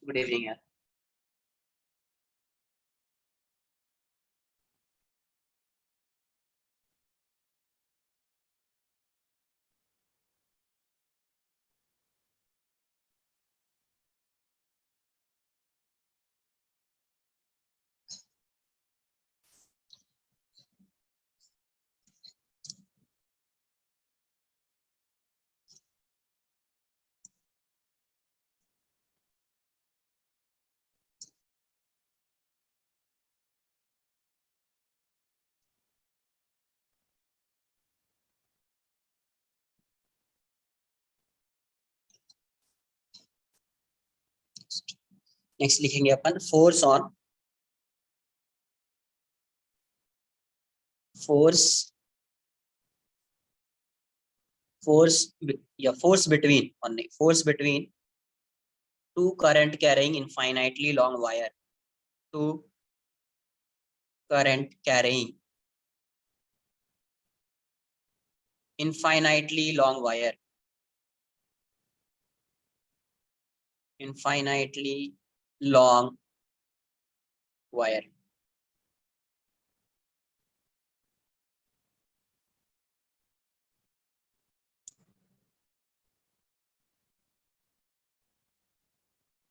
Good evening यार। Next लिखेंगे अपन फोर्स फोर्स या force between two current carrying infinitely long wire. Two current carrying infinitely long wire infinitely long wire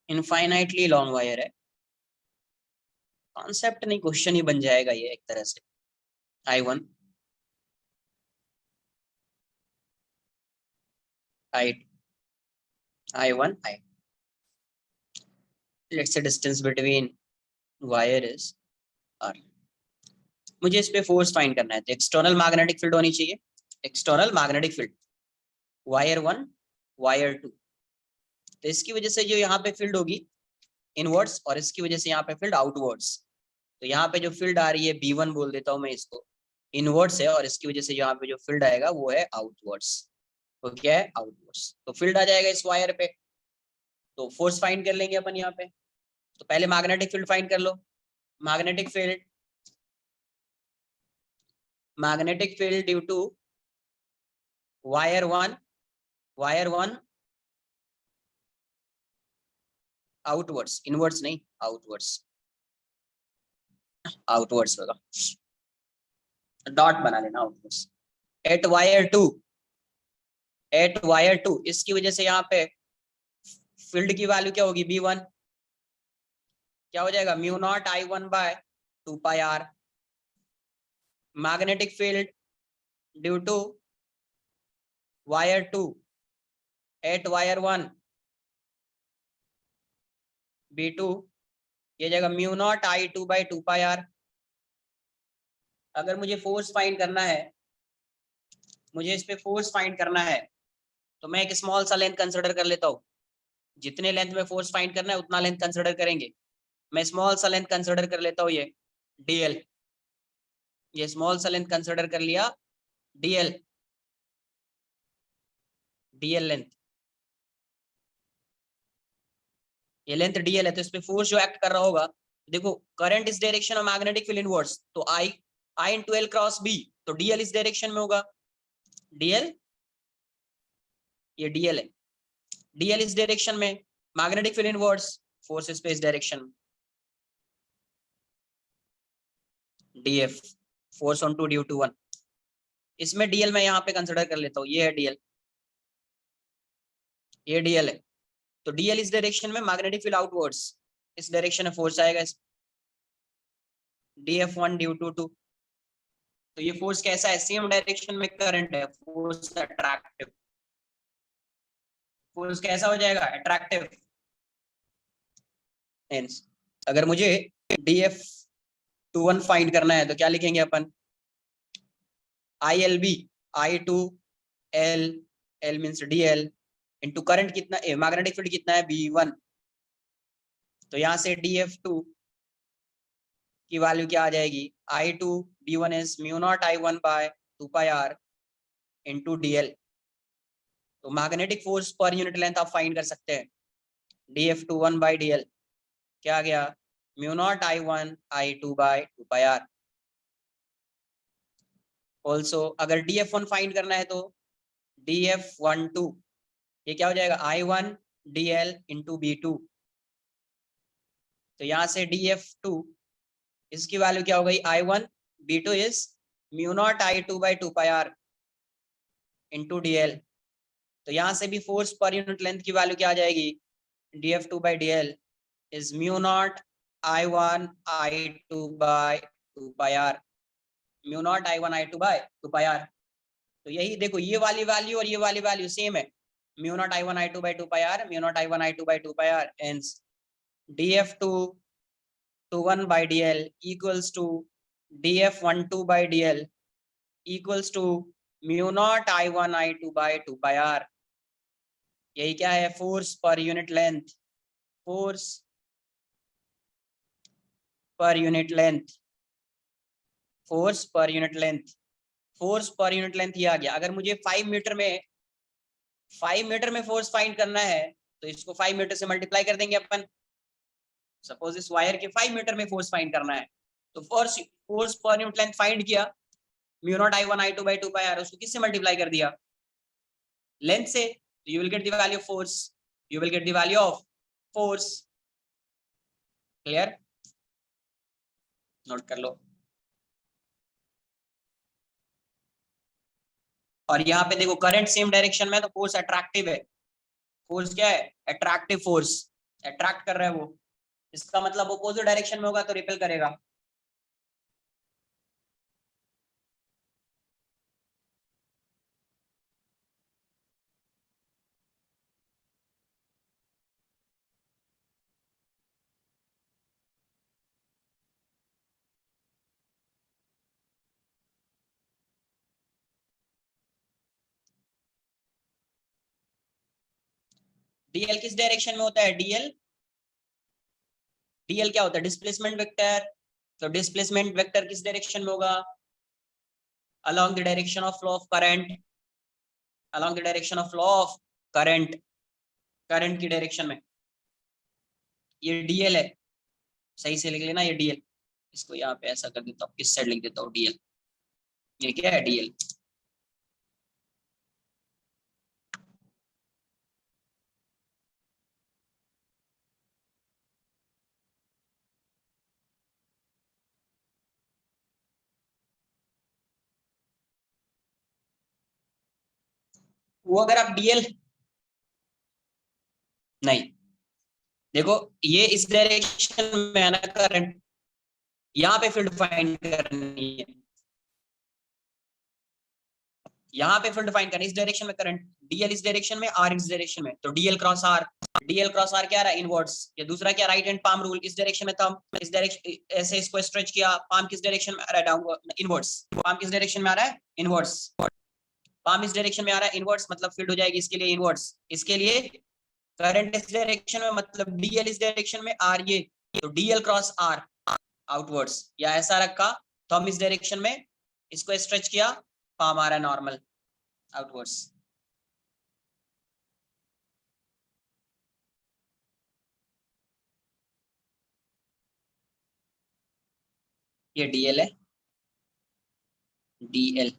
infinitely long wire है। Concept नहीं, question ही बन जाएगा ये एक तरह से। I1 I2 I1 I, let's say distance between wire is R। मुझे इस पे फोर्स फाइंड करना है, तो एक्सटर्नल मैग्नेटिक फील्ड होनी चाहिए। External magnetic field wire 1 wire 2, तो इसकी वजह से जो यहाँ पे फील्ड होगी इनवर्ड्स, और इसकी वजह से यहाँ पे फील्ड आउटवर्ड्स। तो यहाँ पे जो फील्ड आ रही है B1 बोल देता हूँ मैं इसको, इनवर्ड्स है, और इसकी वजह से यहाँ पे जो फील्ड आएगा वो है आउटवर्ड्स। तो क्या है? आउटवर्ड्स। तो फील्ड आ जाएगा इस वायर पे, तो फोर्स फाइंड कर लेंगे अपन यहाँ पे। तो पहले मैग्नेटिक फील्ड फाइंड कर लो। Magnetic field due to wire 1 outwards, inwards नहीं, आउटवर्ड्स होगा, डॉट बना लेना आउटवर्ड्स। एट वायर 2 इसकी वजह से यहाँ पे फील्ड की वैल्यू क्या होगी? B1 क्या हो जाएगा? μ0I1/2πr। Magnetic field due to wire 2 at wire 1 B2 ये जाएगा μ0I2/2πr। अगर मुझे फोर्स फाइंड करना है, मुझे इस पे फोर्स फाइंड करना है, तो मैं एक स्मॉल सा लेंथ कंसिडर कर लेता हूँ। जितने लेंथ में फोर्स फाइंड करना है उतना लेंथ कंसिडर करेंगे। मैं स्मॉल सा लेंथ कंसिडर कर लेता हूँ, ये DL, ये स्मॉल सा लेंथ कंसिडर कर लिया, DL लेंथ, ये लेंथ DL है। तो इस पे फोर्स जो एक्ट कर रहा होगा, देखो करंट इस डायरेक्शन और मैग्नेटिक फील्ड इनवर्ड्स, तो I into L cross B, तो DL इस डायरेक्शन में होगा। DL ये DL है, DL इस डायरेक्शन में, मैग्नेटिक फील्ड इनवर्ड्स, फोर्स इस पे इस डायरेक्शन में, DF force on 2 due to 1। इसमें DL मैं यहाँ पे कंसिडर कर लेता हूँ, ये है DL, ये DL है। तो DL इस डायरेक्शन में, मैग्नेटिक फील्ड आउटवर्ड्स, इस डायरेक्शन में फोर्स आएगा इस DF1 ड्यू टू 2। तो ये फोर्स कैसा है? सेम डायरेक्शन में करंट है, फोर्स अट्रैक्टिव। फोर्स कैसा हो जाएगा? अट्रैक्टिव। हेंस अगर मुझे DF21 फाइंड करना है तो क्या लिखेंगे अपन? ILB I2L, L means DL into current कितना है, मैग्नेटिक फील्ड कितना है? B1। तो यहां से DF2 की वैल्यू क्या आ जाएगी? I2 B1 is μ0I1/2πr into DL। तो मैग्नेटिक फोर्स पर यूनिट लेंथ आप फाइंड कर सकते हैं। DF21/DL क्या आ गया? μ0I1I2/2πr। ऑल्सो अगर DF1 फाइंड करना है तो DF12 ये क्या हो जाएगा? I1 DL इंटू B2 तो यहाँ से df2 इसकी वैल्यू क्या हो गई I1, B2 is mu naught I2 by 2 pi are into DL। तो यहाँ से भी फोर्स पर यूनिट लेंथ की वैल्यू क्या आ जाएगी, df2 by DL is mu not I1 I2 by 2 pi R, mu not I1 I2 by 2 pi R. तो यही देखो, ये वाली वैल्यू और ये वाली वैल्यू सेम है, mu not I1 I2 by 2 pi R, mu not I1 I2 by 2 pi R, hence df2 1 by dl equals to df12 by dl equals to mu naught I1 I2 by 2 pi r। यही क्या है, force पर unit length, force पर unit length, force पर unit length, force पर unit length ये आ गया। अगर मुझे 5 मीटर में 5 मीटर में फोर्स फाइंड करना है तो इसको 5 मीटर से मल्टीप्लाई कर देंगे अपन। सपोज इस वायर के 5 मीटर में फोर्स फाइंड करना है तो फोर्स पर यूनिट लेंथ फाइंड किया, mu not I1 I2 by 2 pi R, उसको किससे मल्टीप्लाई कर दिया, लेंथ से, you will get the value of force, you will get the value of force. Clear, note कर लो। और यहाँ पे देखो करंट सेम डायरेक्शन में तो फोर्स अट्रैक्टिव है, फोर्स क्या है, अट्रैक्टिव फोर्स, अट्रैक्ट कर रहा है वो, इसका मतलब अपोजिट डायरेक्शन में होगा तो रिपेल करेगा। डीएल किस डायरेक्शन में होता है, डीएल, डीएल क्या होता है, डिस्प्लेसमेंट वेक्टर। तो डिस्प्लेसमेंट वेक्टर किस डायरेक्शन में होगा, along the direction of flow of current, along the direction of flow of current, current की डायरेक्शन में। ये डीएल है, सही से लिख लेना, ये डीएल। इसको यहाँ पे ऐसा कर देता हूँ, इस साइड लिख देता हूँ डीएल, ये क्या है डीएल। वो अगर आप डीएल, नहीं देखो ये इस डायरेक्शन में है ना करंट, यहाँ पे फील्ड फाइंड करनी है, यहाँ पे फील्ड फाइंड करनी है, इस डायरेक्शन में करंट, डीएल इस डायरेक्शन में, आर इस डायरेक्शन में, तो DL cross are, DL cross R क्या रहा है, इनवर्ड्स। या दूसरा क्या, राइट हैंड पाम रूल, इस डायरेक्शन में थंब, इस डायरेक्शन ऐसे इसको स्ट्रेच किया, पाम किस डायरेक्शन में आ रहा है, डाउनवर्ड, इनवर्ड्स, पाम किस डायरेक्शन में आ रहा है, इनवर्ड्स, पाम इस डायरेक्शन में आ रहा है इनवर्ड्स, मतलब फील्ड हो जाएगी इसके लिए इनवर्ड्स, इसके लिए करंट इस डायरेक्शन में, मतलब डीएल इस डायरेक्शन में, आर ये, तो डीएल क्रॉस आर आउटवर्ड्स, या ऐसा रखा थंब इस डायरेक्शन में, इसको स्ट्रेच किया, पाम आ रहा है नॉर्मल आउटवर्ड्स। ये डीएल है, डीएल।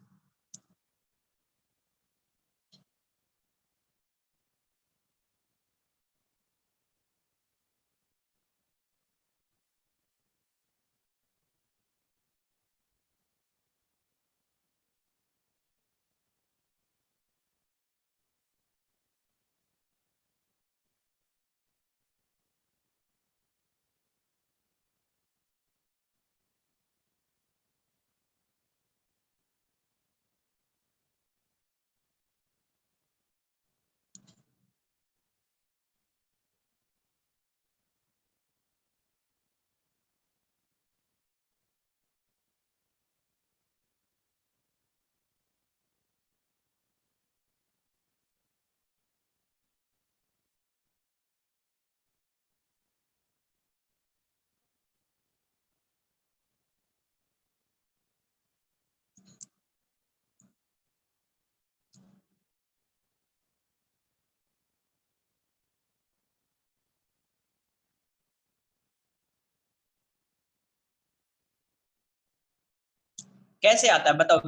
कैसे आता है बताओ,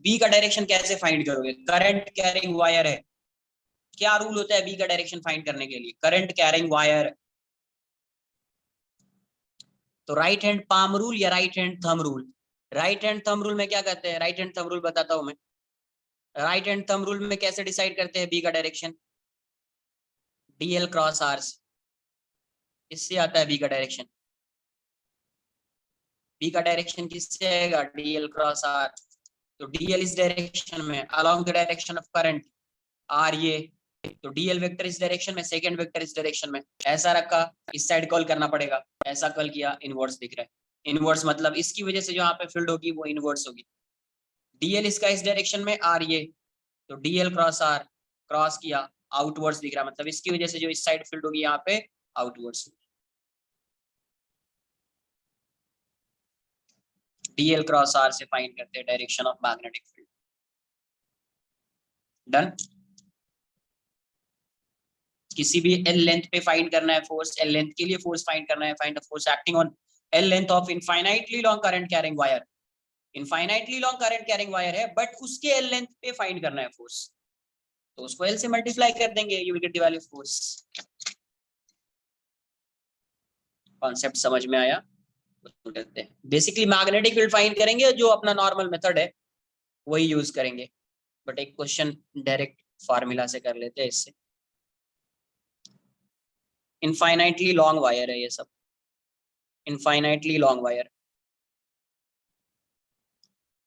बी का डायरेक्शन कैसे फाइंड करोगे, करंट कैरिंग वायर है, क्या रूल होता है बी का डायरेक्शन फाइंड करने के लिए, करंट कैरिंग वायर, तो राइट हैंड पाम रूल या right hand thumb rule? Right hand thumb rule में क्या कहते हैं, राइट हैंड थंब रूल बताता हूं मैं। राइट हैंड थंब रूल में कैसे डिसाइड करते हैं बी का डायरेक्शन? डीएल क्रॉस आर से, इससे आता है बी का डायरेक्शन। बी का डायरेक्शन किससे आएगा? DL cross R. तो डीएल इस डायरेक्शन में along the direction of current R ये, तो डीएल वेक्टर इस डायरेक्शन में, सेकंड वेक्टर इस डायरेक्शन में। ऐसा रखा, इस साइड कॉल करना पड़ेगा, ऐसा कॉल किया, इनवर्स दिख रहा है। इनवर्स मतलब इसकी वजह से जो यहाँ पे फील्ड होगी वो इनवर्स होगी। डीएल इसका इस डायरेक्शन में, आर ये, तो डीएल क्रॉस आर, क्रॉस किया, आउटवर्ड्स दिख रहा है, मतलब इसकी वजह से जो इस साइड फील्ड होगी यहाँ पे आउटवर्ड्स। डीएल क्रॉस आर से फाइंड करते हैं direction of magnetic field. Done. किसी भी एल लेंथ पे फाइंड करना है फोर्स, एल लेंथ के लिए फोर्स फाइंड करना है, find the force acting on L length of infinitely long current carrying wire. Infinitely long current carrying wire है बट उसके एल लेंथ पे फाइंड करना है फोर्स, तो उसको एल से मल्टीप्लाई कर देंगे, you will get the value of force. Concept समझ में आया? करते हैं बेसिकली मैग्नेटिक फील्ड फाइंड करेंगे, जो अपना नॉर्मल मेथड है वही यूज करेंगे, बट एक क्वेश्चन डायरेक्ट फार्मूला से कर लेते हैं इससे। इनफाइनाइटली लॉन्ग वायर है ये सब, इनफाइनाइटली लॉन्ग वायर।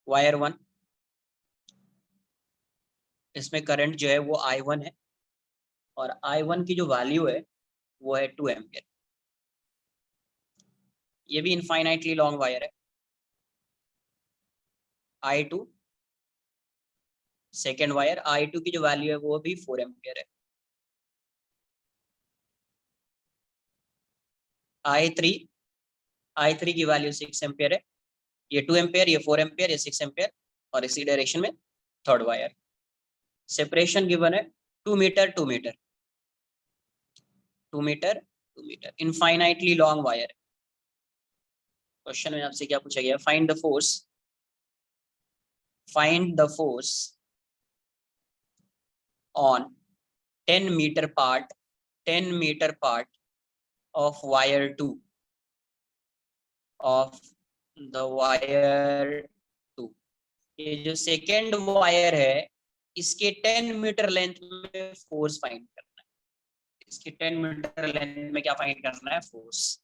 वायर 1, इसमें करंट जो है वो I1 है, और I1 की जो वैल्यू है वो है 2 एम्पियर। ये भी इनफाइनाइटली लॉन्ग वायर है। I2 सेकेंड वायर, I2 की जो वैल्यू है वो भी 4 एम्पियर है। I3 की वैल्यू 6 एम्पियर है। ये 2 एम्पियर, ये 4 एम्पियर, ये 6 एम्पियर, और इसी डायरेक्शन में थर्ड वायर। सेपरेशन गिवन है 2 metre 2 metre, 2 metre 2 metre, infinitely long wire. Question में आपसे क्या पूछा गया? Find the force, find the force on 10 meter part, 10 meter part of wire 2, of the wire 2। ये जो सेकेंड वायर है इसके 10 मीटर लेंथ में फोर्स फाइंड करना है। इसके 10 मीटर लेंथ में क्या फाइंड करना है? फोर्स।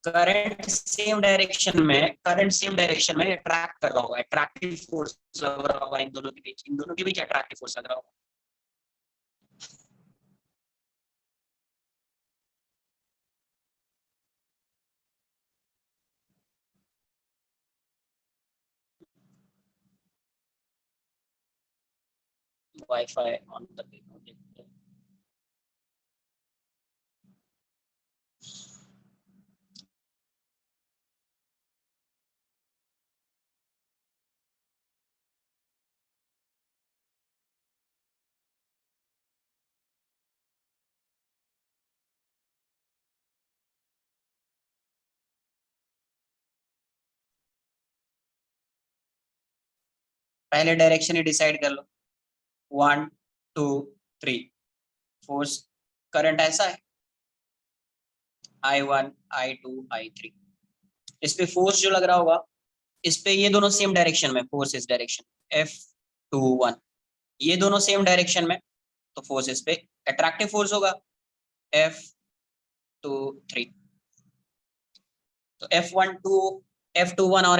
करंट सेम डायरेक्शन में, करंट सेम डायरेक्शन में अट्रैक्ट कर रहा होगा, अट्रैक्टिव फोर्स लग रहा होगा इन दोनों के बीच, इन दोनों के बीच अट्रैक्टिव फोर्स लग रहा होगा। वाईफाई ऑन कर देता हूँ। पहले डायरेक्शन ही डिसाइड कर लो, 1 2 3। फोर्स करंट ऐसा है, I1 I2 I3। इस पे फोर्स जो लग रहा होगा, इस पे ये दोनों सेम डायरेक्शन में, फोर्स इस डायरेक्शन F21, ये दोनों सेम डायरेक्शन में, तो फोर्स इस पे अट्रैक्टिव फोर्स होगा F23। तो F21 और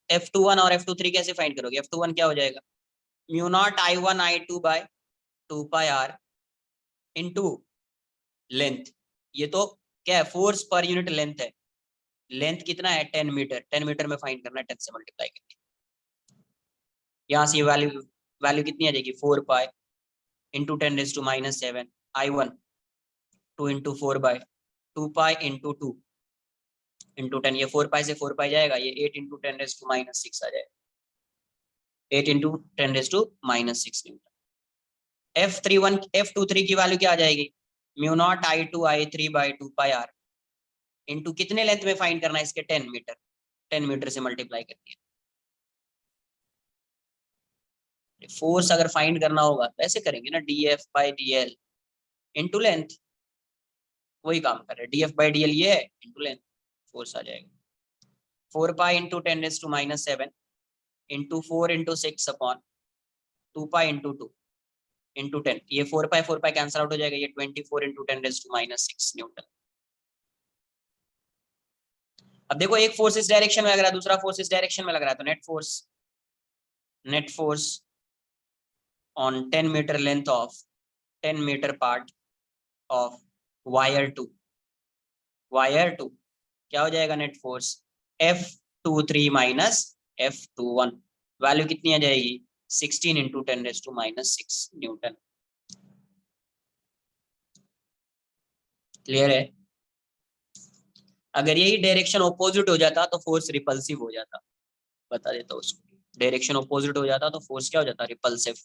F21 और F23 कैसे फाइंड करोगे? F21 क्या हो जाएगा? Mu not I1 I2 by 2 pi R into length. ये तो क्या है? फोर्स पर यूनिट लेंथ है। लेंथ कितना है? 10 मीटर, 10 मीटर में फाइंड करना है, 10 से मल्टीप्लाई करके। यहाँ से ये वैल्यू, वैल्यू कितनी आ जाएगी? 4 pi into 10⁻⁻⁷ I1, 2 into 4 by 2 pi into 2 into 10, ये 4 पाई से 4 पाई जाएगा, ये 8 इंटू 10⁻⁶ आ जाएगा, 8 इंटू 10⁻⁻⁶ न्यूटन। F23 की वैल्यू क्या आ जाएगी? Mu naught I2 I3 by 2 pi R into कितने लेंथ में फाइंड करना है इसके? 10 मीटर, 10 मीटर से मल्टीप्लाई कर दिया। फोर्स अगर फाइंड करना होगा तो ऐसे करेंगे ना, DF by DL into length, वही काम कर रहे हैं, dF/dl ये है, इंटू लेंथ, फोर्स आ जाएगा 4 pi into 10⁻⁻7 into 4 into 6 upon 2 pi into 2 into 10, ये 4 पाई कैंसिल आउट हो जाएगा, ये 24 इंटू 10⁻⁻6 न्यूटन। अब देखो एक फोर्स इस डायरेक्शन में लग रहा है, दूसरा फोर्स इस डायरेक्शन में लग रहा है, तो net force on 10 metre length of 10 metre part of wire 2 क्या हो जाएगा net force F23 minus F21, value कितनी आ जाएगी 16 इंटू 10⁻⁻6 न्यूटन। क्लियर है? अगर यही डायरेक्शन ऑपोजिट हो जाता तो फोर्स रिपल्सिव हो जाता, बता देता हूं उसको, डायरेक्शन ऑपोजिट हो जाता तो फोर्स क्या हो जाता, रिपल्सिव।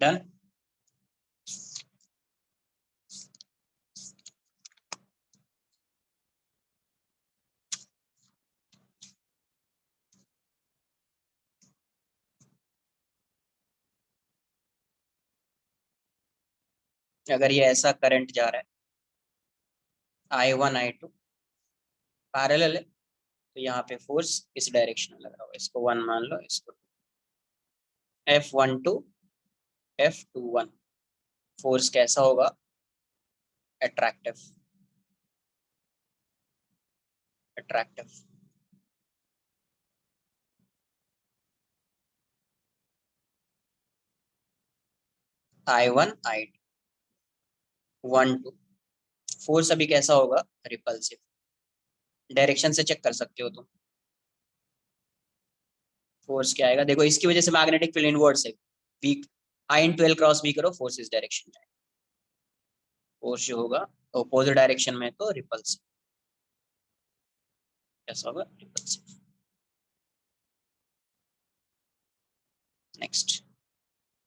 डन। अगर ये ऐसा करंट जा रहा है I1 I2 पैरेलल है, तो यहाँ पे फोर्स इस डायरेक्शन में लग रहा होगा, इसको 1 मान लो, इसको F12 F21, फोर्स कैसा होगा, attractive, attractive. I1 I2 force अभी कैसा होगा, रिपल्सिव, डायरेक्शन से चेक कर सकते हो तुम, फोर्स क्या आएगा, देखो इसकी वजह से मैग्नेटिक फील्ड इनवर्ड्स है, वीक, I/L क्रॉस B करो, फोर्स इस डायरेक्शन में, फोर्स जो होगा अपोजिट डायरेक्शन में तो रिपल्सिव, कैसा होगा, रिपल्सिव। नेक्स्ट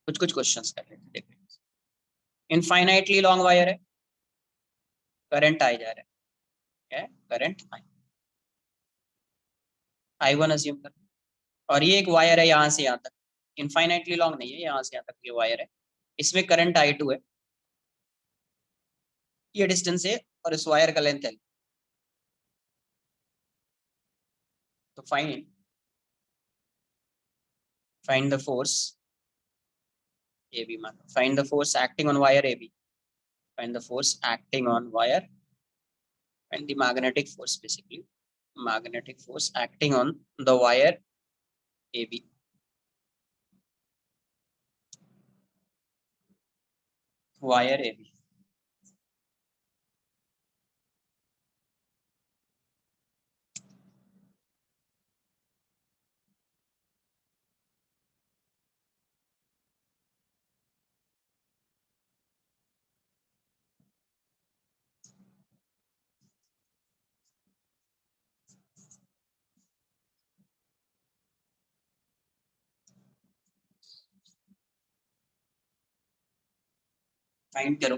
कुछ कुछ क्वेश्चंस कर लेते हैं, देखो इनफाइनाइटली लॉन्ग वायर है, करंट आई जा रहा है, करंट I1 अज्यूम कर, और ये एक वायर है यहाँ से यहाँ तक, इनफाइनाइटली लॉन्ग नहीं है, यहाँ से यहाँ तक ये वायर है, इसमें करंट I2 है, ये डिस्टेंस है और इस वायर का लेंथ है, तो फाइंड द फोर्स AB, मान find the force acting on wire AB, find the force acting on wire, and the magnetic force, basically magnetic force acting on the wire AB, wire AB। Find करो।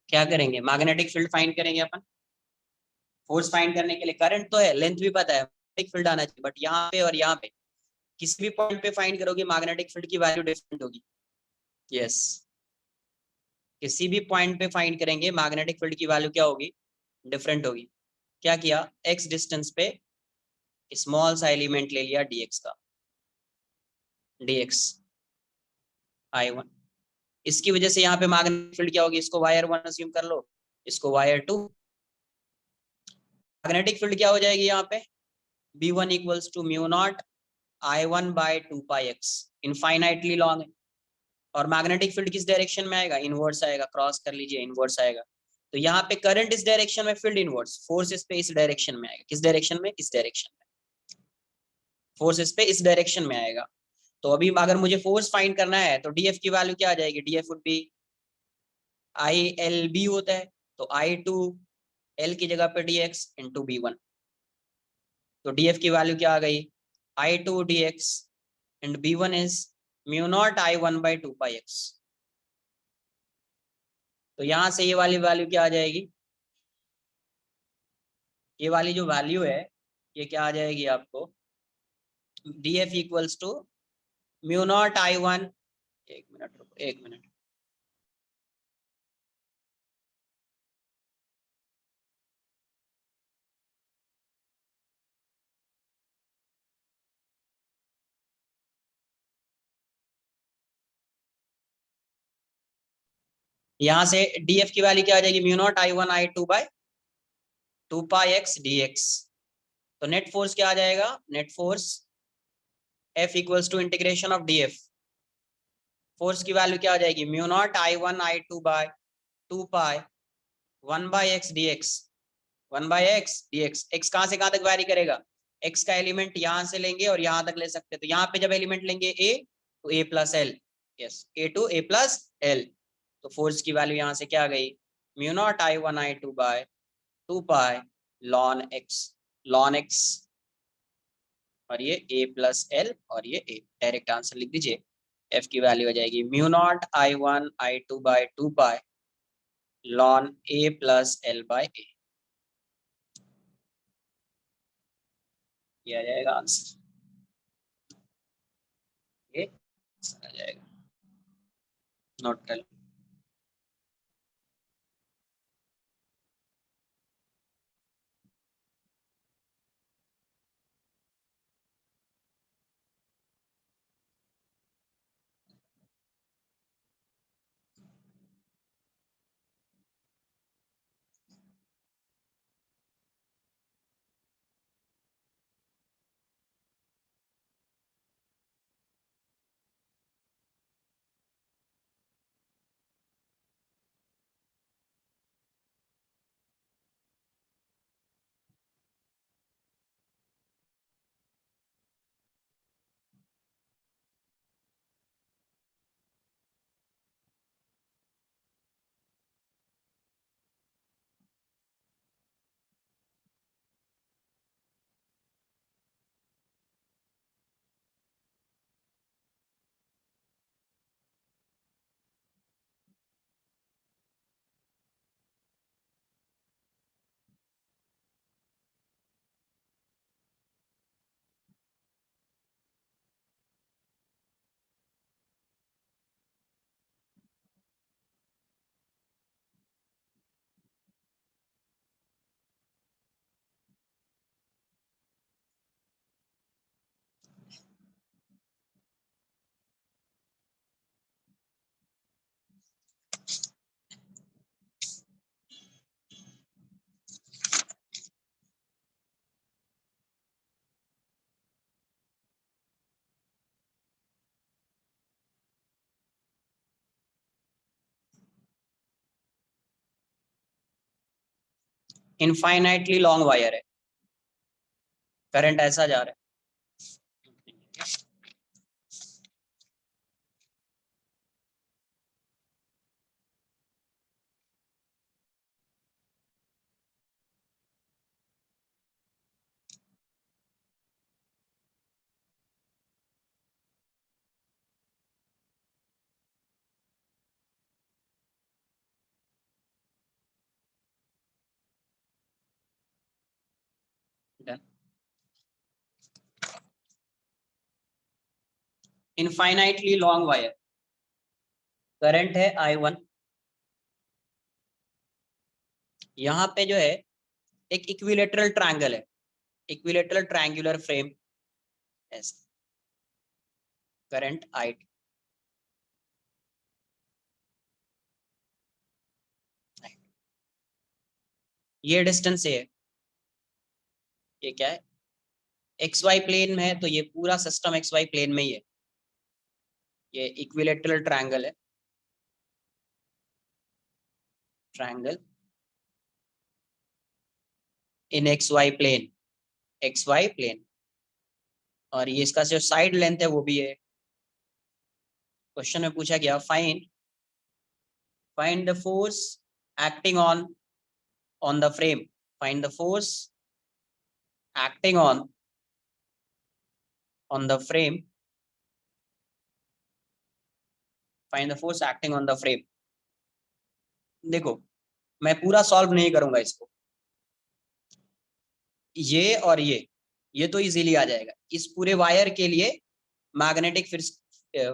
क्या करेंगे, magnetic field find करेंगे अपन। Force find करने के लिए current तो है, length भी पता है, मैग्नेटिक फील्ड आना चाहिए, बट यहाँ पे और यहाँ पे किसी भी पॉइंट पे फाइंड करोगे मैग्नेटिक फील्ड की वैल्यू डिफरेंट होगी। यस, किसी भी पॉइंट पे फाइंड करेंगे मैग्नेटिक फील्ड की वैल्यू क्या होगी, डिफरेंट होगी। क्या किया, एक्स डिस्टेंस पे स्मॉल सा एलिमेंट ले लिया dx का, dx I1। इसकी वजह से यहाँ पे मैग्नेटिक फील्ड क्या होगी, इसको वायर वन अज्यूम कर लो, इसको वायर टू। मैग्नेटिक फील्ड क्या हो जाएगी यहाँ पे, B1 equals to mu not I1 by 2πx, infinitely long है। और मैग्नेटिक फील्ड किस डायरेक्शन में आएगा, इनवर्स आएगा, क्रॉस कर लीजिए, इनवर्स आएगा। तो यहाँ पे करंट इस डायरेक्शन में, फील्ड इनवर्स, फोर्स इस पे इस डायरेक्शन में आएगा। किस डायरेक्शन में, इस डायरेक्शन में, फोर्स इस पे इस डायरेक्शन में आएगा। तो अभी अगर मुझे फोर्स फाइंड करना है तो डीएफ की वैल्यू क्या आ जाएगी, DF would be I L B होता है, तो आई टू एल की जगह पे dx इंटू B1। तो df की वैल्यू क्या आ गई, I two dx and B1 is mu not I1 by 2πx। तो यहां से ये वाली वैल्यू क्या आ जाएगी, ये वाली जो वैल्यू है ये क्या आ जाएगी आपको, df equals to mu not I1, एक मिनट रुको, एक मिनट। यहां से df की वैल्यू क्या आ जाएगी, mu not I1 I2 by 2πx dx। तो नेट फोर्स क्या आ जाएगा, net force F equals to integration of df, force की वैल्यू क्या आ जाएगी, mu not I1 I2 by 2π 1 by x dx, 1 by x dx। x कहां से कहां तक वैरी करेगा, x का एलिमेंट यहां से लेंगे और यहां तक ले सकते हैं। तो यहाँ पे जब एलिमेंट लेंगे a तो a plus L, yes a to a plus L. तो फोर्स की वैल्यू यहाँ से क्या आ गई, mu not I1 I2 by 2π ln x, और ये a प्लस एल और ये a, डायरेक्ट आंसर लिख दीजिए। f की वैल्यू आ जाएगी mu not I1 I2 by 2π ln a plus L by a। ये आ जाएगा आंसर, ये आंसर आ जाएगा, नोट कर। इनफाइनाइटली लॉन्ग वायर है, करंट ऐसा जा रहा है, इनफाइनाइटली लॉन्ग वायर, करंट है I1, यहाँ पे जो है एक इक्विलेटरल ट्रायंगल है, इक्विलेटरल ट्रायंगुलर फ्रेम, ऐसा करंट I2, ये डिस्टेंस है, ये क्या है, एक्स वाई प्लेन में है, तो ये पूरा सिस्टम एक्स वाई प्लेन में ही है, ये इक्विलेटरल ट्रायंगल है, triangle in X Y plane, X Y plane, और ये इसका जो साइड लेंथ है वो भी है। क्वेश्चन में पूछा गया find the force acting on the frame, find the force acting on the frame, find the force acting on the frame. देखो मैं पूरा सॉल्व नहीं करूंगा इसको, ये और ये तो इजीली आ जाएगा। इस पूरे वायर के लिए मैग्नेटिक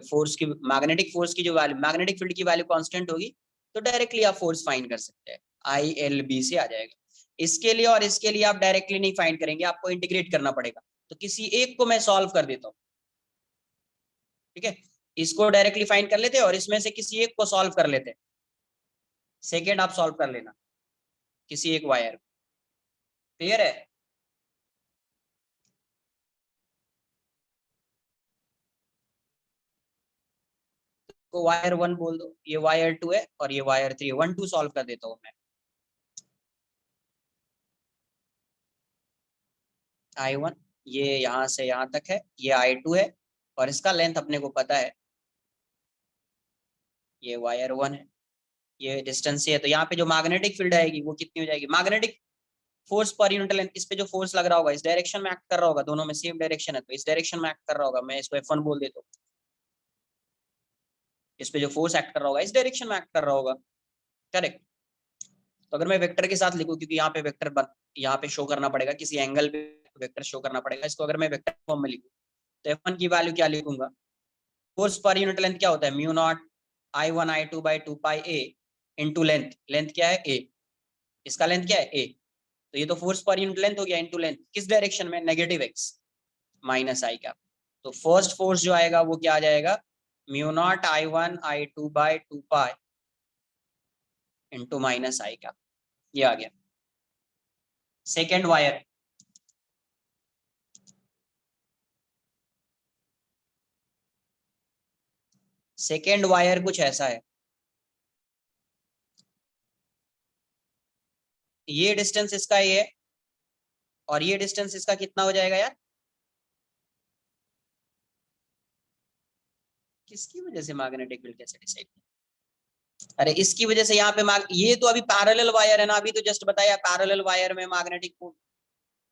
फोर्स की, मैग्नेटिक फोर्स की जो वैल्यू, मैग्नेटिक फील्ड की वैल्यू कांस्टेंट होगी, तो डायरेक्टली आप फोर्स फाइंड कर सकते हैं, ILB से आ जाएगा। इसके लिए और इसके लिए आप डायरेक्टली नहीं फाइंड करेंगे, आपको इंटीग्रेट करना पड़ेगा। तो किसी एक को मैं सॉल्व कर देता हूँ, ठीक है, इसको डायरेक्टली फाइंड कर लेते हैं और इसमें से किसी एक को सॉल्व कर लेते हैं। सेकेंड आप सॉल्व कर लेना किसी एक वायर, क्लियर है। को वायर 1 बोल दो, ये वायर 2 है और ये वायर 3 है, 1 2 सॉल्व कर देता हूँ मैं। I1 ये यहाँ से यहाँ तक है, ये I2 है और इसका लेंथ अपने को पता है, ये वायर 1 है, ये डिस्टेंस है। तो यहाँ पे जो मैग्नेटिक फील्ड आएगी वो कितनी हो जाएगी, मैग्नेटिक फोर्स पर यूनिट लेंथ, इस पे जो फोर्स लग रहा होगा इस डायरेक्शन में एक्ट कर रहा होगा, दोनों में सेम डायरेक्शन है तो इस डायरेक्शन में एक्ट कर रहा होगा, मैं इसको F1 बोल देता हूँ। इस पे जो फोर्स एक्ट कर रहा होगा इस डायरेक्शन में एक्ट कर रहा होगा, करेक्ट। तो अगर मैं वेक्टर के साथ लिखूं, क्योंकि यहाँ पे वेक्टर यहाँ पे शो करना पड़ेगा, किसी एंगल पे वेक्टर शो करना पड़ेगा, इसको अगर मैं वेक्टर फॉर्म में लिखूं तो F1 की वैल्यू क्या लिखूंगा, फोर्स पर यूनिट लेंथ क्या होता है, mu not I1 I2 by 2 pi A into length, length क्या है A, इसका लेंथ क्या है A, तो ये तो फोर्स पर यूनिट लेंथ हो गया, इंटू लेंथ किस डायरेक्शन में, negative x minus I cap. तो फर्स्ट फोर्स जो आएगा वो क्या आ जाएगा, mu not I1 I2 by 2 pi into minus I cap, ये आ गया। सेकेंड वायर, सेकेंड वायर कुछ ऐसा है, ये डिस्टेंस इसका ये है और ये डिस्टेंस इसका कितना हो जाएगा यार, किसकी वजह से मैग्नेटिक फील्ड कैसे डिसाइड, अरे इसकी वजह से यहाँ पे ये तो अभी पैरेलल वायर है ना, अभी तो जस्ट बताया पैरेलल वायर में मैग्नेटिक फोर्स,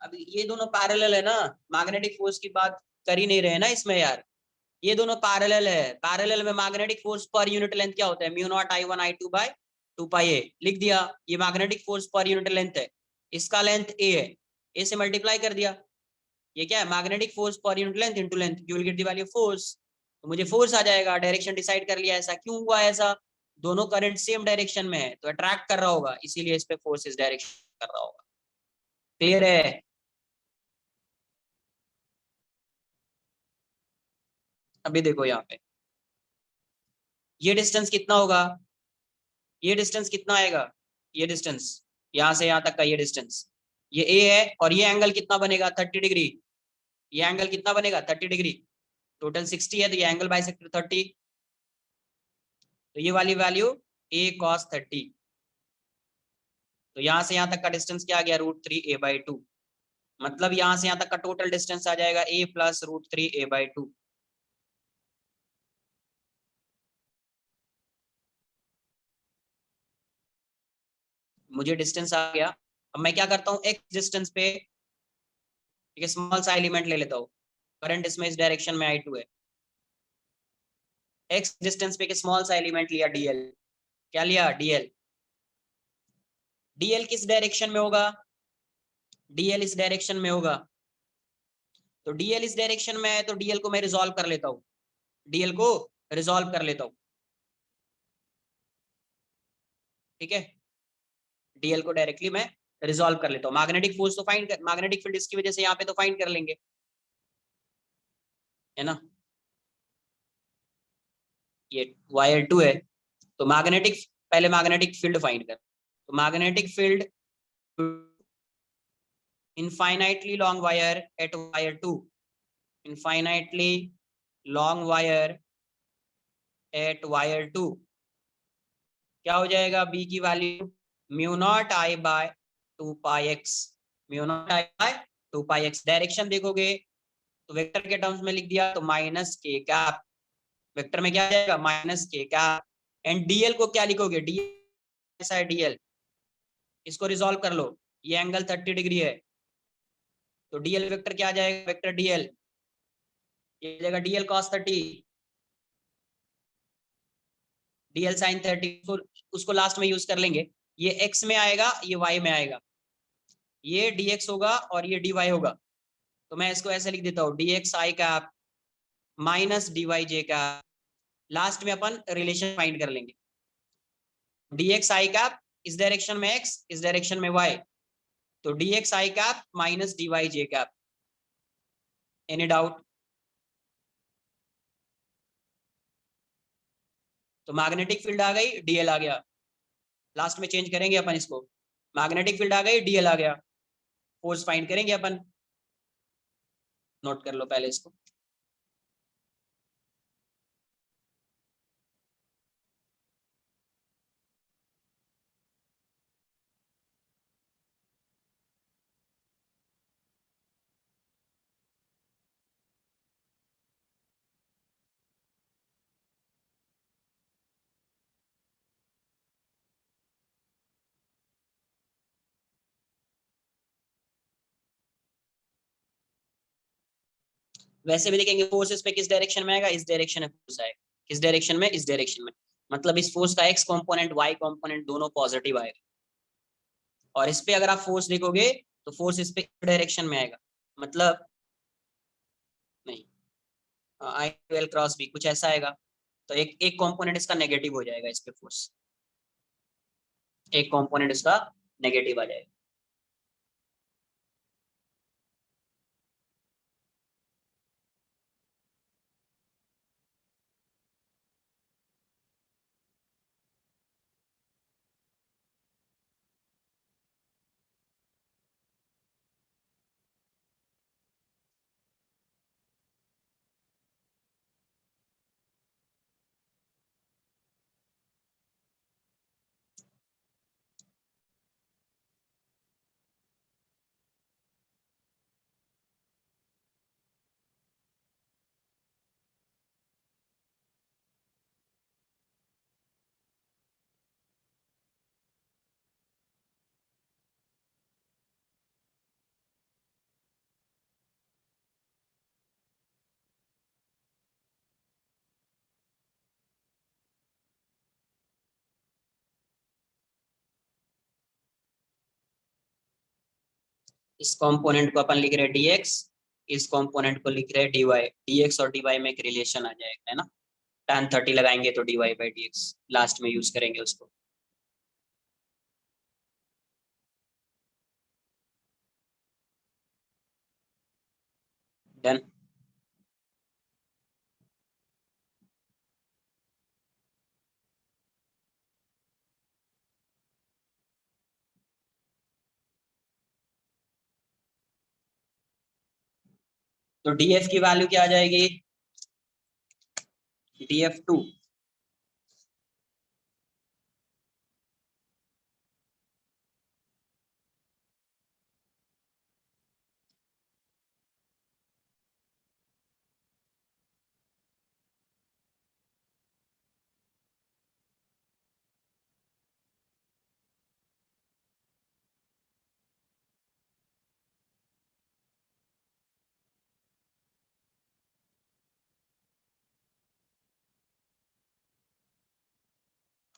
अभी ये दोनों पैरेलल है ना, मैग्नेटिक फोर्स की बात कर ही नहीं रहे ना इसमें यार, ये दोनों पैरेलल है, पैरेलल में मैग्नेटिक फोर्स पर यूनिट लेंथ क्या होता है, mu not I1 I2 by 2 pi A, लिख दिया, ये मैग्नेटिक फोर्स पर यूनिट लेंथ है, इसका लेंथ ए है, ए से मल्टीप्लाई कर दिया, ये क्या है, मैग्नेटिक फोर्स पर unit length into length, you will get the value force, तो मुझे फोर्स आ जाएगा, डायरेक्शन डिसाइड कर लिया, ऐसा क्यों हुआ, ऐसा दोनों करंट सेम डायरेक्शन में है तो अट्रैक्ट कर रहा होगा, इसीलिए इस पे फोर्स इस डायरेक्शन कर रहा होगा, क्लियर है। अभी देखो यहाँ पे ये डिस्टेंस कितना होगा, ये डिस्टेंस कितना आएगा, ये डिस्टेंस यहाँ से यहाँ तक का ये डिस्टेंस, ये ए है और ये एंगल कितना बनेगा 30 डिग्री, ये एंगल कितना बनेगा 30 डिग्री, टोटल 60 है तो ये एंगल बाइसेक्टर 30, तो ये वाली वैल्यू A cos 30, तो यहाँ से यहाँ तक का डिस्टेंस क्या आ गया, √3a/2। मतलब यहाँ से यहाँ तक का टोटल डिस्टेंस आ जाएगा a + √3a/2। मुझे डिस्टेंस आ गया। अब मैं क्या करता हूँ, x डिस्टेंस पे एक स्मॉल सा एलिमेंट ले लेता हूँ। करंट इसमें इस डायरेक्शन में I2 है। x डिस्टेंस पे एक स्मॉल सा एलिमेंट लिया dl। क्या लिया, dl। dl किस डायरेक्शन में होगा, dl इस डायरेक्शन में होगा। तो dl इस डायरेक्शन में है तो dl को मैं रिजॉल्व कर लेता हूँ, dl को रिजॉल्व कर लेता हूँ। ठीक है, dl को डायरेक्टली मैं रिजॉल्व कर लेता हूँ। मैग्नेटिक फोर्स तो फाइंड कर, मैग्नेटिक फील्ड इसकी वजह से यहाँ पे तो फाइंड कर लेंगे, है ना। ये वायर 2 है तो मैग्नेटिक, पहले मैग्नेटिक फील्ड फाइंड कर। तो magnetic field infinitely long wire at wire 2, infinitely long wire at wire 2 क्या हो जाएगा, b की वैल्यू μ0I/2πx, μ0I/2πx। डायरेक्शन देखोगे तो वेक्टर के टर्म्स में लिख दिया तो -k कैप, वेक्टर में क्या आ जाएगा, -k कैप। एंड dl को क्या लिखोगे, dl ऐसा है, dl इसको रिजॉल्व कर लो, ये एंगल 30 डिग्री है तो dl वेक्टर क्या आ जाएगा, वेक्टर dl ये जाएगा dl cos 30, dl sin 30। उसको लास्ट में यूज कर लेंगे। ये x में आएगा, ये y में आएगा, ये dx होगा और ये dy होगा। तो मैं इसको ऐसे लिख देता हूँ, dx I cap minus dy j cap. Last में अपन रिलेशन फाइंड कर लेंगे, dx I कैप इस डायरेक्शन में x, इस डायरेक्शन में y, तो dx I cap minus dy j cap. Any doubt. तो मैग्नेटिक फील्ड आ गई, dl आ गया, लास्ट में चेंज करेंगे अपन इसको, मैग्नेटिक फील्ड आ गई, dl आ गया, फोर्स फाइंड करेंगे अपन। नोट कर लो पहले इसको। वैसे भी देखेंगे फोर्स इस पे किस डायरेक्शन में आएगा, इस डायरेक्शन में फोर्स आएगा, किस डायरेक्शन में, इस डायरेक्शन में। मतलब इस फोर्स का एक्स कंपोनेंट वाई कंपोनेंट दोनों पॉजिटिव आएगा। और इस पे अगर आप फोर्स देखोगे तो फोर्स इस पे डायरेक्शन में आएगा, मतलब नहीं, I12 × B कुछ ऐसा आएगा। तो एक एक कंपोनेंट इसका नेगेटिव हो जाएगा, इस पे फोर्स एक कंपोनेंट इसका नेगेटिव आ जाएगा। इस कंपोनेंट को अपन लिख रहे हैं dx, इस कंपोनेंट को लिख रहे हैं dy। dx और dy में एक रिलेशन आ जाएगा, है ना। tan 30 लगाएंगे तो dy/dx लास्ट में यूज करेंगे उसको। डन। तो df की वैल्यू क्या आ जाएगी, df2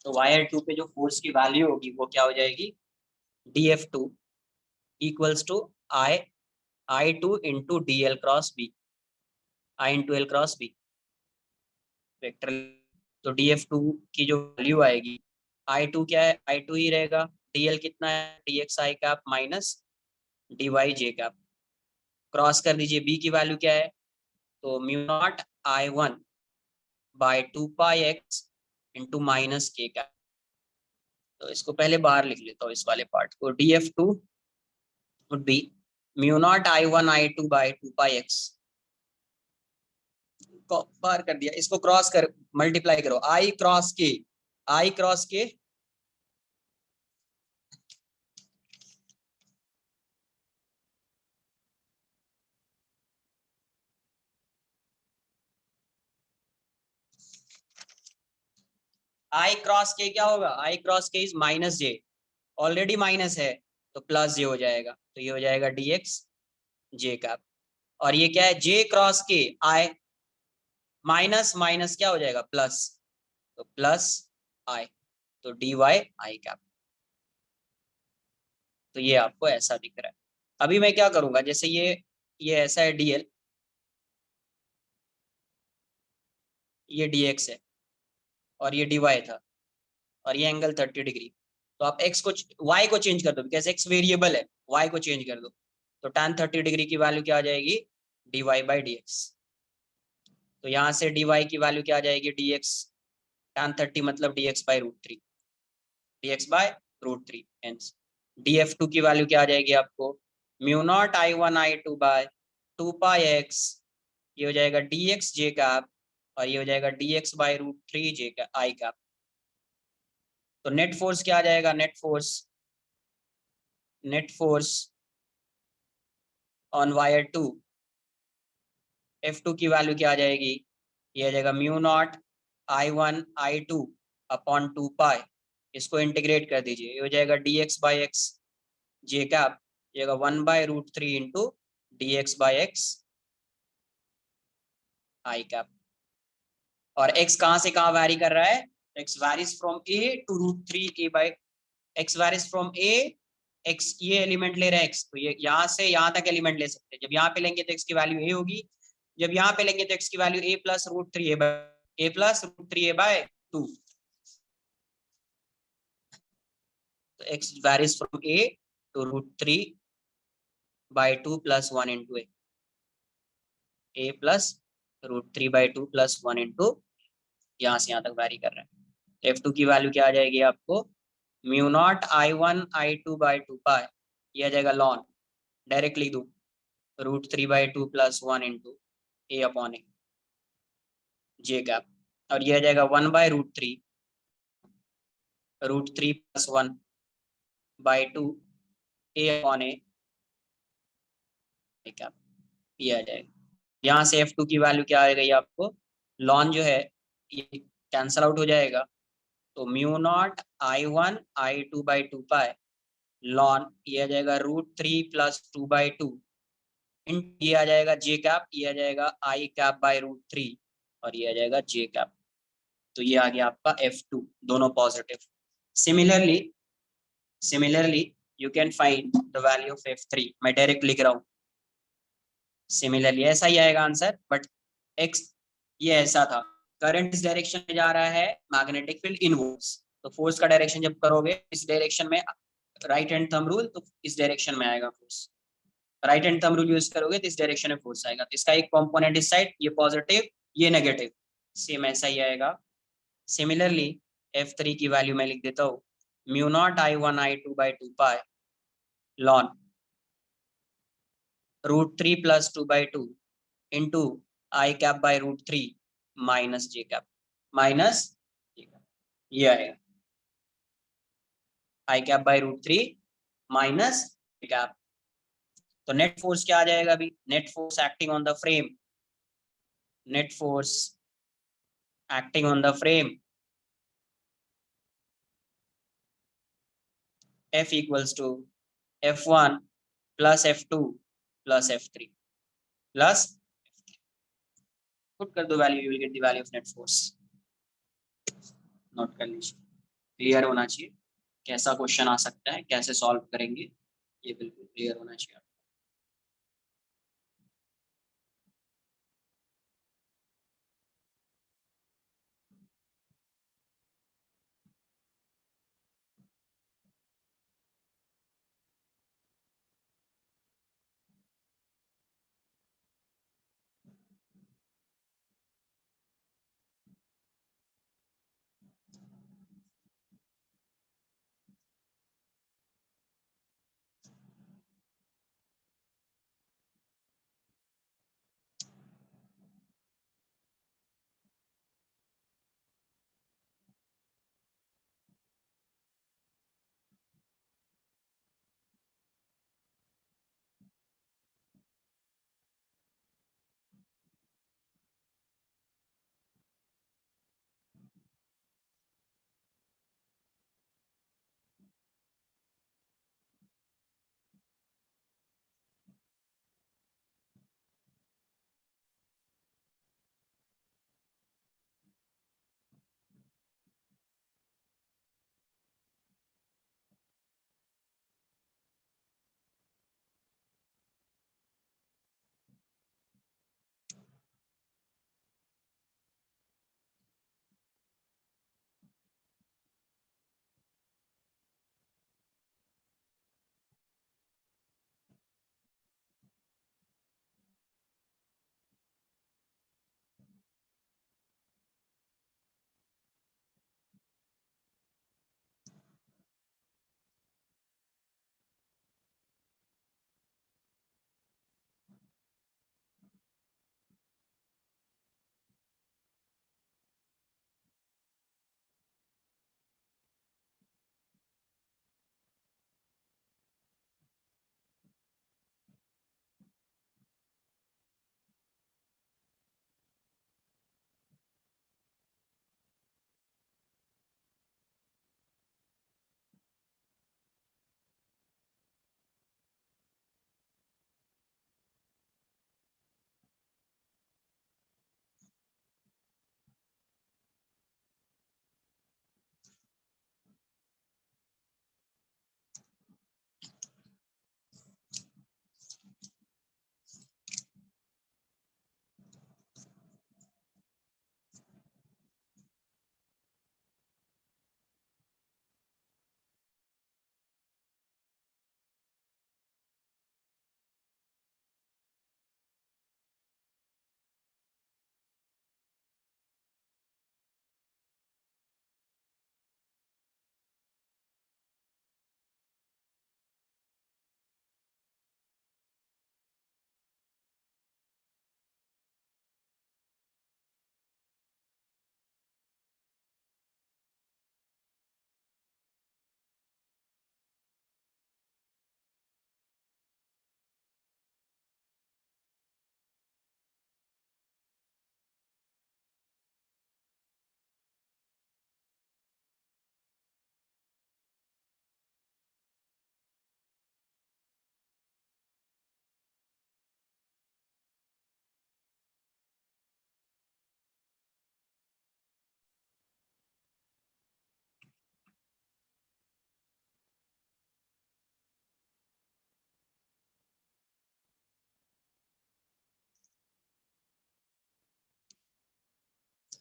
तो वायर 2 पे जो फोर्स की वैल्यू होगी वो क्या हो जाएगी, dF2 equals to I2 into DL cross B, I into L cross B vector. तो dF2 की जो वैल्यू आएगी, I2 क्या है, I2 ही रहेगा, DL कितना है, dxi cap minus dy cap, cross कर दीजिए, b की वैल्यू क्या है, तो mu not I1 by 2πx into minus के कैप। तो इसको पहले बाहर लिख लेता हूँ इस वाले पार्ट को, dF2 would be mu not I1 I2 by 2πx को बाहर कर दिया, इसको क्रॉस कर मल्टीप्लाई करो, I क्रॉस के I क्रॉस के क्या होगा, I क्रॉस के is minus J, already minus है तो प्लस जे हो जाएगा, तो ये हो जाएगा dx जे कैप। और ये क्या है, जे क्रॉस के I माइनस माइनस क्या हो जाएगा प्लस, तो प्लस I, तो dy I कैप। तो ये आपको ऐसा दिख रहा है। अभी मैं क्या करूंगा, जैसे ये ऐसा है dl, ये dx है और ये dy था और ये एंगल 30 डिग्री, तो आप x को y को चेंज कर दो, बिकॉज x वेरिएबल है, y को चेंज कर दो, तो tan 30 डिग्री की वैल्यू क्या आ जाएगी, dy बाई dx। तो यहाँ से dy की वैल्यू क्या आ जाएगी, dx tan 30 मतलब dx by root three, dx by root three, hence df2 की वैल्यू क्या आ जाएगी आपको, mu naught I1 I2 by 2πx, ये हो जाएगा dx j कैप और ये हो जाएगा dx by root three j I cap. तो नेट फोर्स क्या आ जाएगा, net force on wire 2, F2 की वैल्यू क्या आ जाएगी, ये आ जाएगा mu not I1 I2 upon 2π, इसको इंटीग्रेट कर दीजिए, ये हो जाएगा dx by x J cap, ये 1/√3 into dx by x I cap. और x कहाँ से कहाँ वैरी कर रहा है, x varies from a to √3 a by x varies from a, x ये एलिमेंट ले रहे हैं x, तो ये यहाँ से यहाँ तक एलिमेंट ले सकते हैं, जब यहाँ पे लेंगे तो x की वैल्यू a होगी, जब यहाँ पे लेंगे तो x की value a plus √3 a by 2, तो x varies from a to √3 by 2 plus 1 into a plus √3/2 plus 1 into, यहाँ से यहाँ तक वैरी कर रहे हैं। F2 की वैल्यू क्या आ जाएगी आपको, mu naught I1 I2 by 2π, ये आ जाएगा लॉन, डायरेक्ट लिख दूँ √3/2 plus 1 into a upon A J cap, और ये आ जाएगा 1/√3 plus 1/2 a upon A cap, ये आ जाएगा। यहाँ से F2 की वैल्यू क्या आ गई आपको, लॉन जो है ये कैंसल आउट हो जाएगा, तो mu not I1 I2 by 2π lawn, ये आ जाएगा √3 प्लस 2/2 इन, ये आ जाएगा जे कैप, ये आ जाएगा आई कैप बाई √3 और ये आ जाएगा जे कैप। तो ये आ गया आपका F2, दोनों positive. Similarly you can find the value of F3, मैं डायरेक्ट लिख रहा हूँ, सिमिलरली ऐसा ही आएगा आंसर, बट x ये ऐसा था, करंट इस डायरेक्शन में जा रहा है, मैग्नेटिक फील्ड इनवर्स, तो फोर्स का डायरेक्शन जब करोगे इस डायरेक्शन में, राइट हैंड थंब रूल, तो इस डायरेक्शन में आएगा force, right hand thumb rule use करोगे तो इस डायरेक्शन में फोर्स आएगा, तो इसका एक कंपोनेंट इस साइड, ये पॉजिटिव ये नेगेटिव, सेम ऐसा ही आएगा। सिमिलरली F3 की वैल्यू मैं लिख देता हूँ, mu not I1 I2 by 2π ln √3 plus 2/2 into I cap by √3 minus J cap, minus ये आएगा I cap by √3 minus J cap. तो नेट फोर्स क्या आ जाएगा अभी, net force acting on the frame, net force acting on the frame F equals to F1 plus F2 plus F3 plus, put कर दो value, you will get the value of net force, note कर लीजिए। Clear होना चाहिए, कैसा question आ सकता है, कैसे सॉल्व करेंगे, ये बिल्कुल क्लियर होना चाहिए।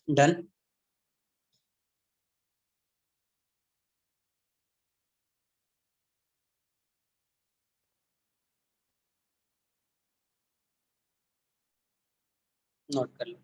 डन। नोट कर लो।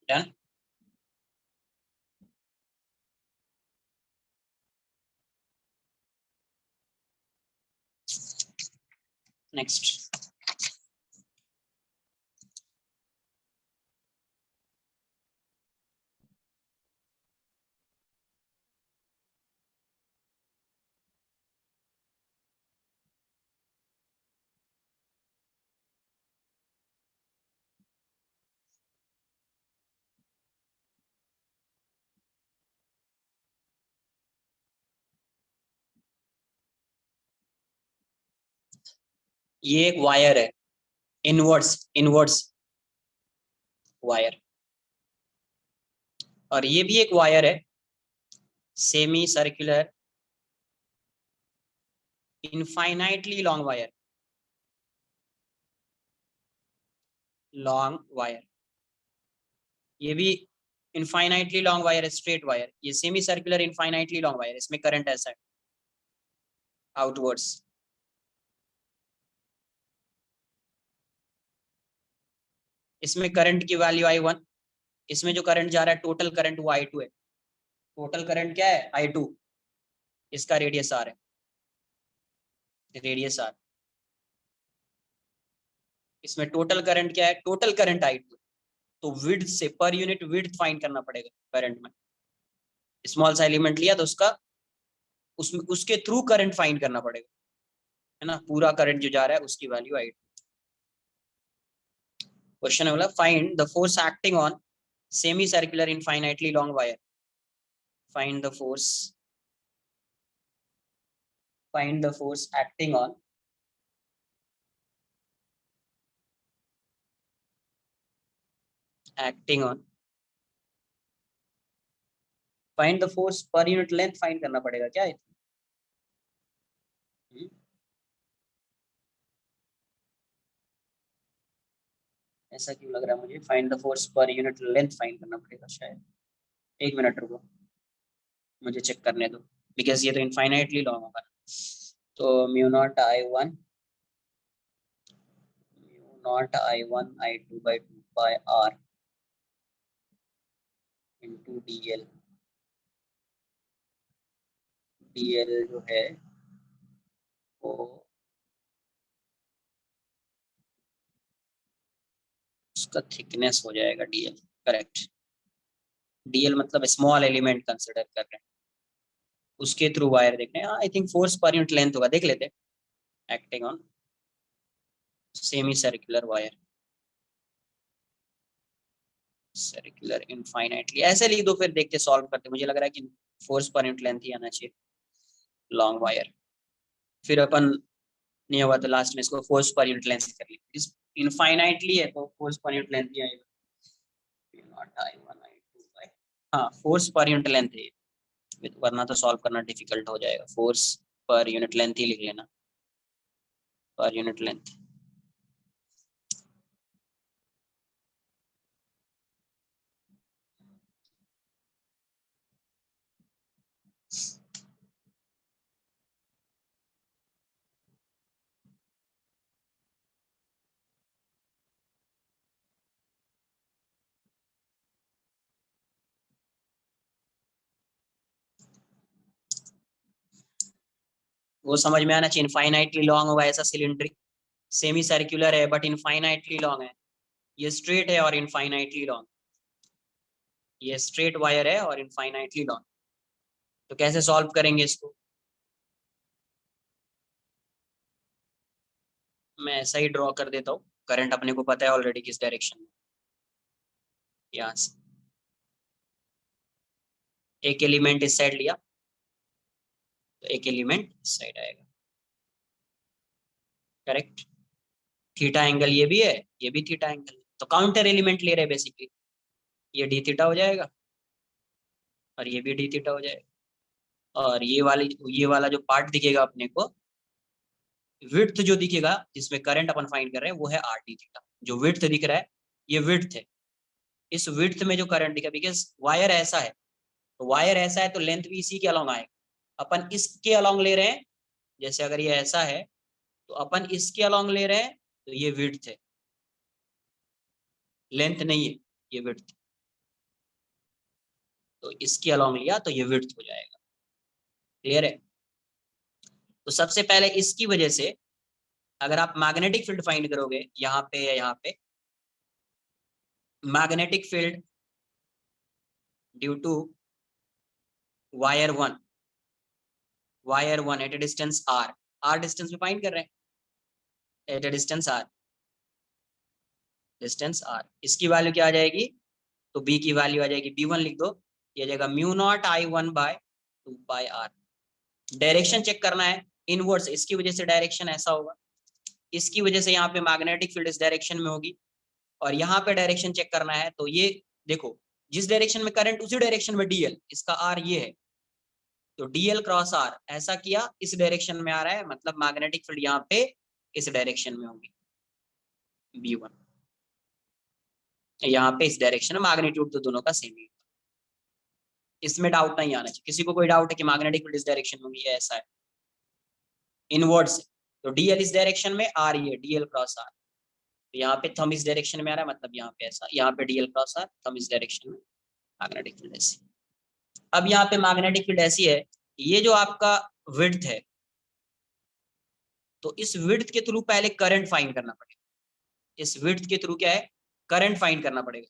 डन। नेक्स्ट, ये एक वायर है, इनवर्ड्स इनवर्ड्स वायर, और ये भी एक वायर है, semi circular infinitely long wire, long wire, ये भी इनफाइनाइटली लॉन्ग वायर है, स्ट्रेट वायर, ये semi circular infinitely long wire, इसमें करंट ऐसा है आउटवर्ड्स। इसमें करंट की वैल्यू I1, इसमें जो करंट जा रहा है टोटल करंट वो I2 है, टोटल करंट क्या है I2, इसका रेडियस R है, रेडियस R, इसमें टोटल करंट क्या है, टोटल करंट I2, तो विड्थ से पर यूनिट विड्थ फाइंड करना पड़ेगा करंट में, स्मॉल सा एलिमेंट लिया तो उसका उसमें उसके थ्रू करंट फाइंड करना पड़ेगा, है ना, पूरा करंट जो जा रहा है उसकी वैल्यू I2। क्वेश्चन है बोला find the force acting on semi circular infinitely long wire, find the force, find the force acting on acting on, find the force पर यूनिट लेंथ फाइंड करना पड़ेगा क्या है? ऐसा क्यों लग रहा है मुझे, फाइंड द फोर्स पर यूनिट लेंथ फाइंड करना पड़ेगा शायद, एक मिनट रुको मुझे चेक करने दो, बिकॉज ये तो इनफाइनाइटली लॉन्ग होगा, तो mu not I1, mu naught I1 I2 by 2 by R into DL, DL जो है वो उसका थिकनेस हो जाएगा DL, करेक्ट, DL मतलब स्मॉल एलिमेंट कंसिडर कर रहे हैं, उसके थ्रू वायर देख रहे हैं, आई थिंक फोर्स पर यूनिट लेंथ होगा, देख लेते हैं, acting on semi circular wire, circular infinitely ऐसे लिख दो, फिर देखते सॉल्व करते, मुझे लग रहा है कि फोर्स पर यूनिट लेंथ ही आना चाहिए लॉन्ग वायर, फिर अपन नहीं हुआ तो लास्ट में इसको फोर्स पर यूनिट लेंथ कर ली, इस इनफाइनाइटली है तो फोर्स पर यूनिट लेंथ ही आएगा, नॉट I1 I2 by, हाँ फोर्स पर यूनिट लेंथ है, वरना तो सॉल्व करना डिफिकल्ट हो जाएगा, फोर्स पर यूनिट लेंथ ही लिख लेना, पर यूनिट लेंथ। वो समझ में आना चाहिए, इनफाइनाइटली लॉन्ग होगा ऐसा सिलिंड्रिक, सेमी सर्कुलर है बट इनफाइनाइटली लॉन्ग है, ये स्ट्रेट है और इनफाइनाइटली लॉन्ग, ये स्ट्रेट वायर है और इनफाइनाइटली लॉन्ग, तो कैसे सॉल्व करेंगे इसको, मैं ऐसा ही ड्रॉ कर देता हूँ, करंट अपने को पता है ऑलरेडी किस डायरेक्शन में, यहाँ से एक एलिमेंट इस साइड लिया तो एक एलिमेंट इस साइड आएगा, करेक्ट, थीटा एंगल ये भी है, ये भी थीटा एंगल, तो काउंटर एलिमेंट ले रहे हैं बेसिकली, ये डी थीटा हो जाएगा और ये भी डी थीटा हो जाएगा, और ये वाला जो पार्ट दिखेगा अपने को, विड्थ जो दिखेगा जिसमें करंट अपन फाइंड कर रहे हैं वो है आर डी थीटा, जो विड्थ दिख रहा है ये विड्थ है, इस विड्थ में जो करंट दिखा, बिकॉज वायर ऐसा है, तो वायर ऐसा है तो लेंथ भी इसी के अलोंग आएगा, अपन इसके अलोंग ले रहे हैं, जैसे अगर ये ऐसा है तो अपन इसके अलोंग ले रहे हैं, तो ये विड्थ है, लेंथ नहीं है, ये विड्थ, तो इसके अलॉन्ग लिया तो ये विड्थ हो जाएगा। क्लियर है? तो सबसे पहले इसकी वजह से अगर आप मैग्नेटिक फील्ड फाइंड करोगे यहाँ पे या यहाँ पे, magnetic field due to wire one at a distance R distance में फाइंड कर रहे हैं, एट ए डिस्टेंस आर, इसकी वैल्यू क्या आ जाएगी? तो बी की वैल्यू आ जाएगी, बी वन लिख दो, ये आ जाएगा mu naught I one by two pi R. Direction check करना है इनवर्ड्स, इसकी वजह से डायरेक्शन ऐसा होगा, इसकी वजह से यहाँ पे मैग्नेटिक फील्ड इस डायरेक्शन में होगी, और यहाँ पे डायरेक्शन चेक करना है तो ये देखो जिस डायरेक्शन में करंट उसी डायरेक्शन में डीएल, इसका आर ये है, तो डीएल क्रॉस आर ऐसा किया, इस डायरेक्शन में आ रहा है, मतलब मैग्नेटिक फील्ड यहाँ पे इस डायरेक्शन में होगी बी वन, यहाँ पे इस डायरेक्शन में, मैग्नीट्यूड तो दोनों का सेम ही, इसमें डाउट नहीं आना चाहिए किसी को, कोई डाउट है कि मैग्नेटिक फील्ड इस डायरेक्शन में होगी, ऐसा है इनवर्ड से, तो डीएल इस डायरेक्शन में, आर ये डीएल क्रॉस आर, तो यहाँ पे थंब इस डायरेक्शन में आ रहा है, मतलब यहाँ पे ऐसा, यहाँ पे डीएल क्रॉस आर, थंब इस डायरेक्शन में, मैग्नेटिक फील्ड ऐसी। अब यहाँ पे मैग्नेटिक फील्ड ऐसी है, ये जो आपका विड्थ है, तो इस विड्थ के थ्रू पहले करंट फाइंड करना पड़ेगा, इस विड्थ के थ्रू क्या है, करंट फाइंड करना पड़ेगा।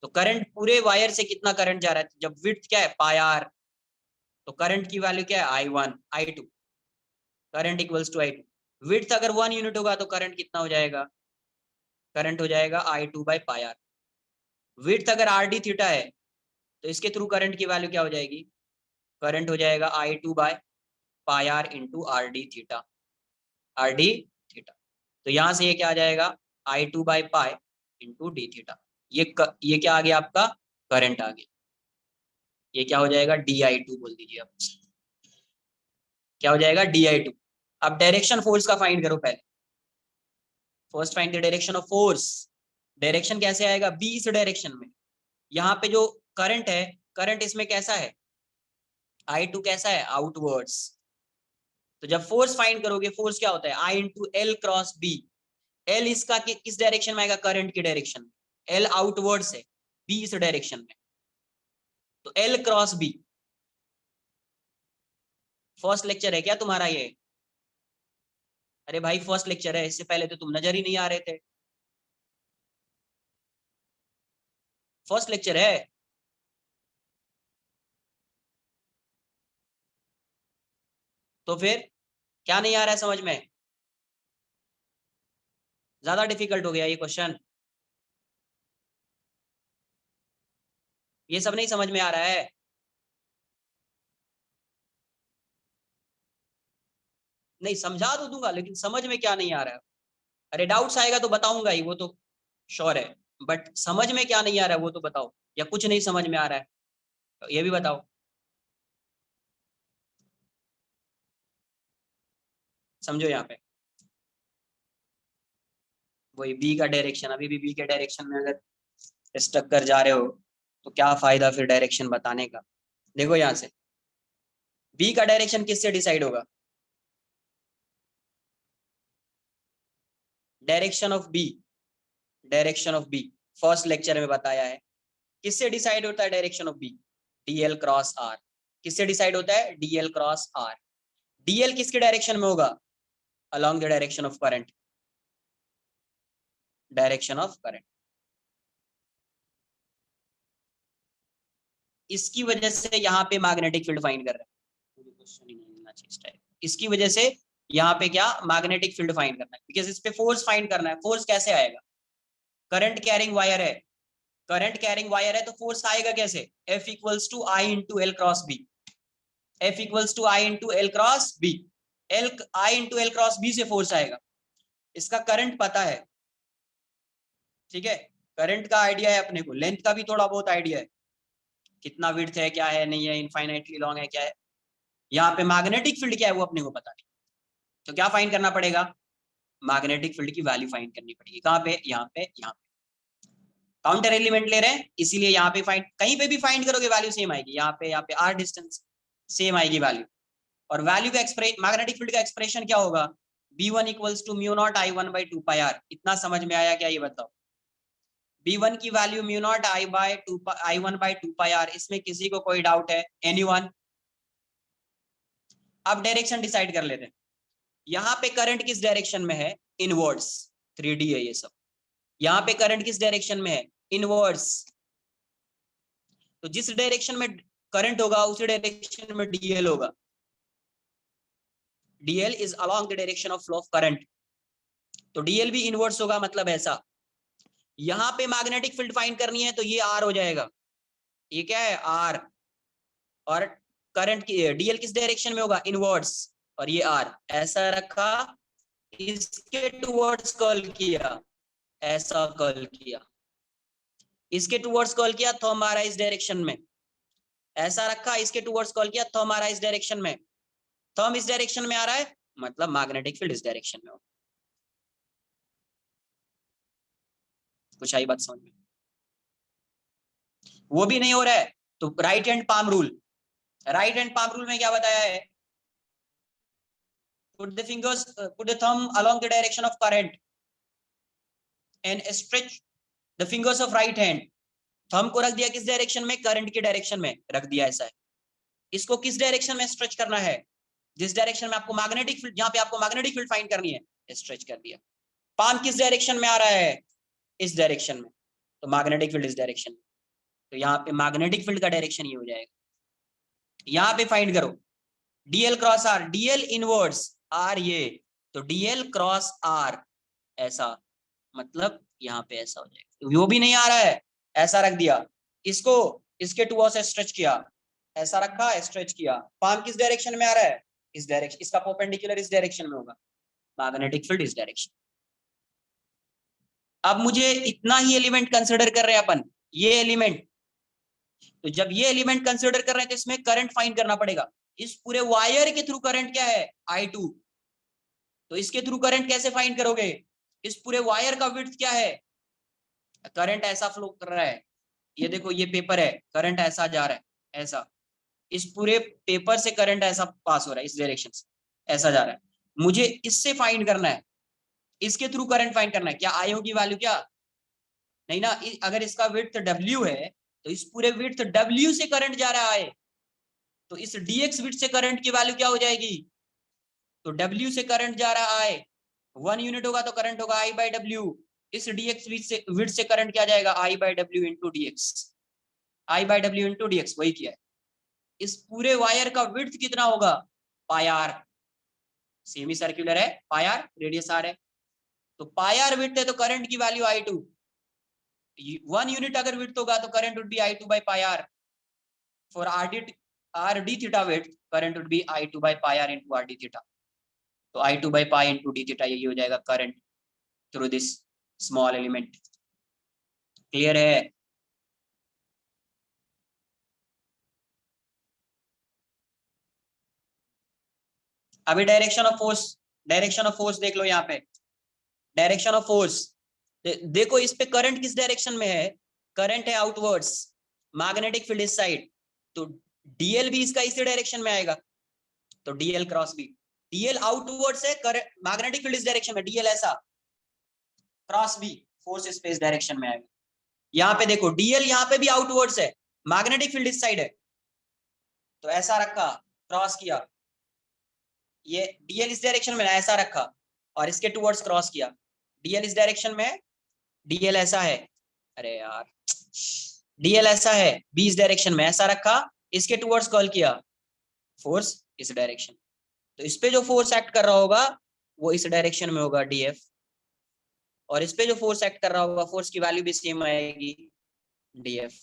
तो करंट पूरे वायर से कितना करंट जा रहा है, जब विड्थ क्या है पाई आर, तो करंट की वैल्यू क्या है I one I two, current equals to I two, width अगर 1 यूनिट होगा तो करंट कितना हो जाएगा, करंट हो जाएगा I two by pi R. Width अगर आर डी थीटा है तो इसके थ्रू करंट की वैल्यू क्या हो जाएगी, करंट हो जाएगा I two by pi are into R D theta, R D theta. तो यहां से ये क्या आ जाएगा, I two by pi into D theta, ये क्या आ गया आपका, करंट आ गया, ये क्या हो जाएगा डी आई टू बोल दीजिए आप, क्या हो जाएगा डी आई टू। अब डायरेक्शन फोर्स का फाइंड करो पहले, first find the direction of force. Direction कैसे आएगा, बी इस डायरेक्शन में, यहाँ पे जो करंट है, करंट इसमें कैसा है, आई टू कैसा है आउटवर्ड्स, तो जब फोर्स फाइंड करोगे, फोर्स क्या होता है I into L cross B, L इसका किस डायरेक्शन में आएगा, करंट की डायरेक्शन में, एल आउटवर्ड्स है, बी इस डायरेक्शन में, तो L cross B. First lecture है क्या तुम्हारा ये, अरे भाई फर्स्ट लेक्चर है, इससे पहले तो तुम नजर ही नहीं आ रहे थे, फर्स्ट लेक्चर है। तो फिर क्या नहीं आ रहा है समझ में, ज्यादा डिफिकल्ट हो गया ये क्वेश्चन, ये सब नहीं समझ में आ रहा है, नहीं समझा तो दूंगा लेकिन समझ में क्या नहीं आ रहा है, अरे डाउट्स आएगा तो बताऊंगा ही, वो तो श्योर है, बट समझ में क्या नहीं आ रहा है वो तो बताओ, या कुछ नहीं समझ में आ रहा है ये भी बताओ, समझो यहाँ पे वही बी का डायरेक्शन, अभी भी बी के डायरेक्शन में अगर स्टक कर जा रहे हो तो क्या फायदा फिर डायरेक्शन बताने का। देखो यहाँ से बी का डायरेक्शन किससे डिसाइड होगा, direction of B, direction of B first lecture में बताया है, किससे डिसाइड होता है direction of B, DL cross R, किससे डिसाइड होता है, डीएल क्रॉस आर, डीएल किसके डायरेक्शन में होगा, along the direction of current, direction of current, इसकी वजह से यहाँ पे मैग्नेटिक फील्ड फाइंड कर रहे हैं, मुझे क्वेश्चन ही नहीं मिलना चाहिए इस टाइप, इसकी वजह से यहाँ पे क्या मैग्नेटिक फील्ड फाइंड करना है, बिकॉज इस पे फोर्स फाइंड करना है, फोर्स कैसे आएगा, करंट कैरिंग वायर है, करंट कैरिंग वायर है तो फोर्स आएगा कैसे, F equals to I into L cross B, F equals to I into L cross B, L I into L cross B से फोर्स आएगा, इसका करंट पता है, ठीक है, करंट का आइडिया है अपने को, लेंथ का भी थोड़ा बहुत आइडिया है, कितना विड्थ है क्या है नहीं है, इनफाइनाइटली लॉन्ग है क्या है, यहाँ पे मैग्नेटिक फील्ड क्या है वो अपने को पता नहीं, तो क्या फाइंड करना पड़ेगा, मैग्नेटिक फील्ड की वैल्यू फाइंड करनी पड़ेगी, कहाँ पे, यहाँ पे, यहाँ पे काउंटर एलिमेंट ले रहे हैं इसीलिए यहाँ पे फाइंड, कहीं पे भी फाइंड करोगे वैल्यू सेम आएगी, यहाँ पे आर डिस्टेंस सेम आएगी वैल्यू, और वैल्यू का एक्सप्रेशन, मैग्नेटिक फील्ड का एक्सप्रेशन क्या होगा, B1 equals to mu not I1 by 2 pi R, इतना समझ में आया क्या ये बताओ, B1 की value mu naught I1/2 r, इसमें किसी को कोई डाउट है? एनीवन? अब डायरेक्शन डिसाइड कर लेते हैं। यहाँ पे करंट किस डायरेक्शन में है? इनवर्ड्स। 3D है ये सब। यहाँ पे करंट किस डायरेक्शन में है? इनवर्ड्स। तो जिस डायरेक्शन में करंट होगा उसी डायरेक्शन में डीएल होगा। DL is along the direction of flow of current, तो डीएल भी इनवर्स होगा, मतलब ऐसा। यहाँ पे मैग्नेटिक फील्ड फाइंड करनी है तो ये आर हो जाएगा। ये क्या है? आर। और करंट की डीएल किस डायरेक्शन में होगा? इनवर्ड्स। और ये आर ऐसा रखा, इसके टुवर्ड्स कर्ल किया, ऐसा कर्ल किया, इसके टुवर्ड्स कर्ल किया तो हमारा इस डायरेक्शन में, ऐसा रखा, इसके टुवर्ड्स कर्ल किया तो हमारा इस डायरेक्शन में, थंब इस डायरेक्शन में आ रहा है, मतलब मैग्नेटिक फील्ड इस डायरेक्शन में हो। कुछ आई बात समझ में? वो भी नहीं हो रहा है तो right hand palm rule. Right hand palm rule में क्या बताया है? put the fingers put the thumb along the direction of current and stretch the fingers of right hand। Thumb को रख दिया किस डायरेक्शन में? करंट की डायरेक्शन में रख दिया, ऐसा है। इसको किस डायरेक्शन में स्ट्रेच करना है? जिस डायरेक्शन में आपको मैग्नेटिक फील्ड, जहां पे आपको मैग्नेटिक फील्ड फाइंड करनी है, स्ट्रेच कर दिया। पाम किस डायरेक्शन में आ रहा है? इस डायरेक्शन में, तो मैग्नेटिक फील्ड इस डायरेक्शन में, तो यहाँ पे मैग्नेटिक फील्ड का डायरेक्शन ये हो जाएगा। यहाँ पे फाइंड करो dl cross are, dl inwards r ये, तो डीएल क्रॉस आर ऐसा, मतलब यहाँ पे ऐसा हो जाएगा। वो भी नहीं आ रहा है, ऐसा रख दिया, इसको इसके टू से स्ट्रेच किया, ऐसा रखा, स्ट्रेच किया। पाम किस डायरेक्शन में आ रहा है? इस डायरेक्शन, इसका परपेंडिकुलर इस डायरेक्शन में होगा, मैग्नेटिक फील्ड इस डायरेक्शन। अब मुझे इतना ही एलिमेंट कंसिडर कर रहे हैं अपन, ये एलिमेंट। तो जब ये एलिमेंट कंसिडर कर रहे हैं तो इसमें करंट फाइंड करना पड़ेगा। इस पूरे वायर के थ्रू करंट क्या है? I2। तो इसके थ्रू करंट कैसे फाइंड करोगे? इस पूरे वायर का विड्थ क्या है? करंट ऐसा फ्लो कर रहा है, ये देखो ये पेपर है, करंट ऐसा जा रहा है, ऐसा, इस पूरे पेपर से करंट ऐसा पास हो रहा है, इस डायरेक्शन से ऐसा जा रहा है। मुझे इससे फाइंड करना है, इसके थ्रू करंट फाइंड करना है। क्या आयो की वैल्यू? क्या नहीं ना, अगर इसका विड्थ W है तो इस पूरे विड्थ W से करंट जा रहा है, तो इस dx विड्थ से करंट की वैल्यू क्या हो जाएगी? तो W से करंट जा रहा है, 1 यूनिट होगा तो करंट होगा I/W। इस dx विड्थ से करंट क्या जाएगा? I/W into dx, I/W into dx, वही किया है। इस पूरे वायर का विड्थ कितना होगा? पाई आर। सेमी सर्कुलर है, पाई आर, रेडियस आर है, तो पाई आर विड्थ है तो करंट की वैल्यू I2। 1 यूनिट अगर विड्थ होगा तो current would be I2 by pi r. For r D theta width, current would be I2 by pi are into R D theta. तो I2 by pi into D theta, यही हो जाएगा current through this small element. Clear है? अभी direction of force, direction of force देख लो। यहाँ पे डायरेक्शन ऑफ फोर्स देखो, इस पे करंट किस डायरेक्शन में है? करंट है आउटवर्ड्स, मैग्नेटिक फील्ड इस साइड, तो डीएल भी इसका इसी डायरेक्शन में आएगा, तो DL cross b, dl outwards है, मैग्नेटिक फील्ड इस डायरेक्शन में, डीएल ऐसा, क्रॉस बी, फोर्स इस पे इस डायरेक्शन में आएगा। यहाँ पे देखो डीएल यहाँ पे भी आउटवर्ड्स है, मैग्नेटिक फील्ड इस साइड है, तो ऐसा रखा, क्रॉस किया, ये डीएल इस डायरेक्शन में ऐसा रखा और इसके टुवर्ड्स क्रॉस किया, डीएल इस डायरेक्शन में है, डीएल ऐसा है, अरे यार, डीएल ऐसा है, बी इस डायरेक्शन में ऐसा रखा, इसके टुवर्ड्स कॉल किया, फोर्स इस डायरेक्शन, तो इस पे जो फोर्स एक्ट कर रहा होगा वो इस डायरेक्शन में होगा, डीएफ, और इस पे जो फोर्स एक्ट कर रहा होगा फोर्स की वैल्यू भी सेम आएगी, डीएफ।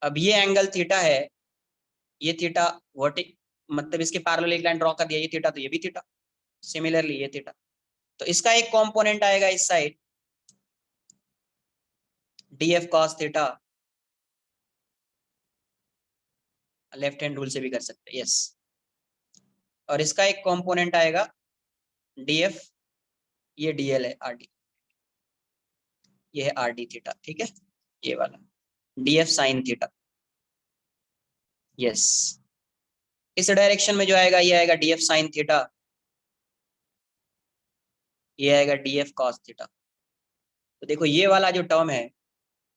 अब ये एंगल थीटा है, ये थीटा वर्टिक, मतलब इसके पैरेलल एक लाइन ड्रॉ कर दिया, ये थीटा तो ये भी थीटा, सिमिलरली ये थीटा, तो इसका एक कंपोनेंट आएगा इस side, DF cos theta, left hand rule से भी कर सकते हैं, यस। और इसका एक कंपोनेंट आएगा डीएफ, ये डीएल है, आरडी, ये है आरडी थीटा, ठीक है, ये वाला डीएफ साइन थीटा, यस। इस डायरेक्शन में जो आएगा ये आएगा डीएफ साइन थीटा, ये आएगा डीएफ कॉस थीटा, तो देखो ये वाला जो टर्म है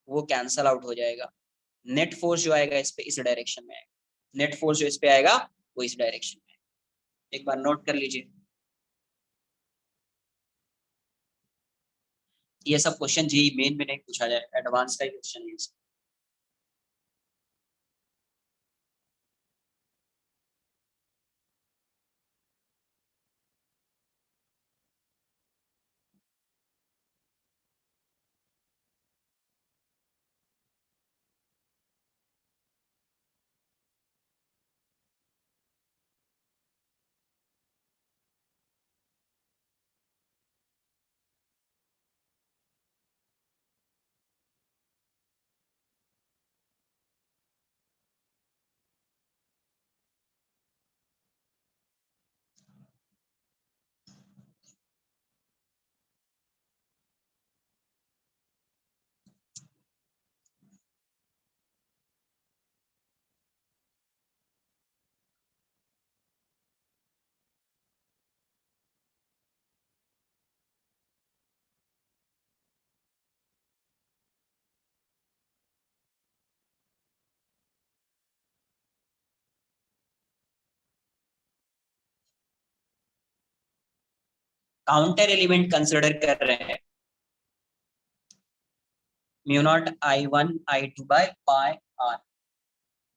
वो कैंसल आउट हो जाएगा, नेट फोर्स जो आएगा इस पे इस डायरेक्शन में आएगा, नेट फोर्स जो इस पे आएगा वो इस डायरेक्शन में। एक बार नोट कर लीजिए, ये सब क्वेश्चन जी मेन में नहीं पूछा जाए, एडवांस का ही क्वेश्चन है। काउंटर एलिमेंट कंसिडर कर रहे हैं, mu not I1 I2 by pi R,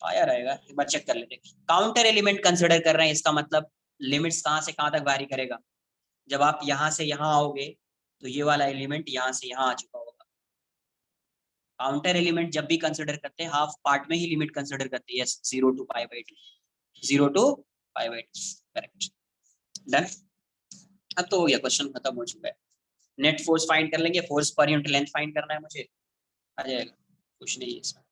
pi रहेगा, एक बार चेक कर लेते हैं। काउंटर एलिमेंट कंसिडर कर रहे हैं, इसका मतलब लिमिट्स कहां से कहां तक वारी करेगा। जब आप यहां से यहां आओगे तो ये वाला एलिमेंट यहां से यहां आ चुका होगा। काउंटर एलिमेंट जब भी कंसिडर करते हैं हाफ पार्ट में ही लिमिट कंसिडर करते हैं, yes 0 to π/2, 0 to π/2, correct, done. अब तो हो गया, क्वेश्चन खत्म हो चुका है। नेट फोर्स फाइंड कर लेंगे, फोर्स पर यूनिट लेंथ फाइंड करना है मुझे, आ जाएगा, कुछ नहीं है इसमें।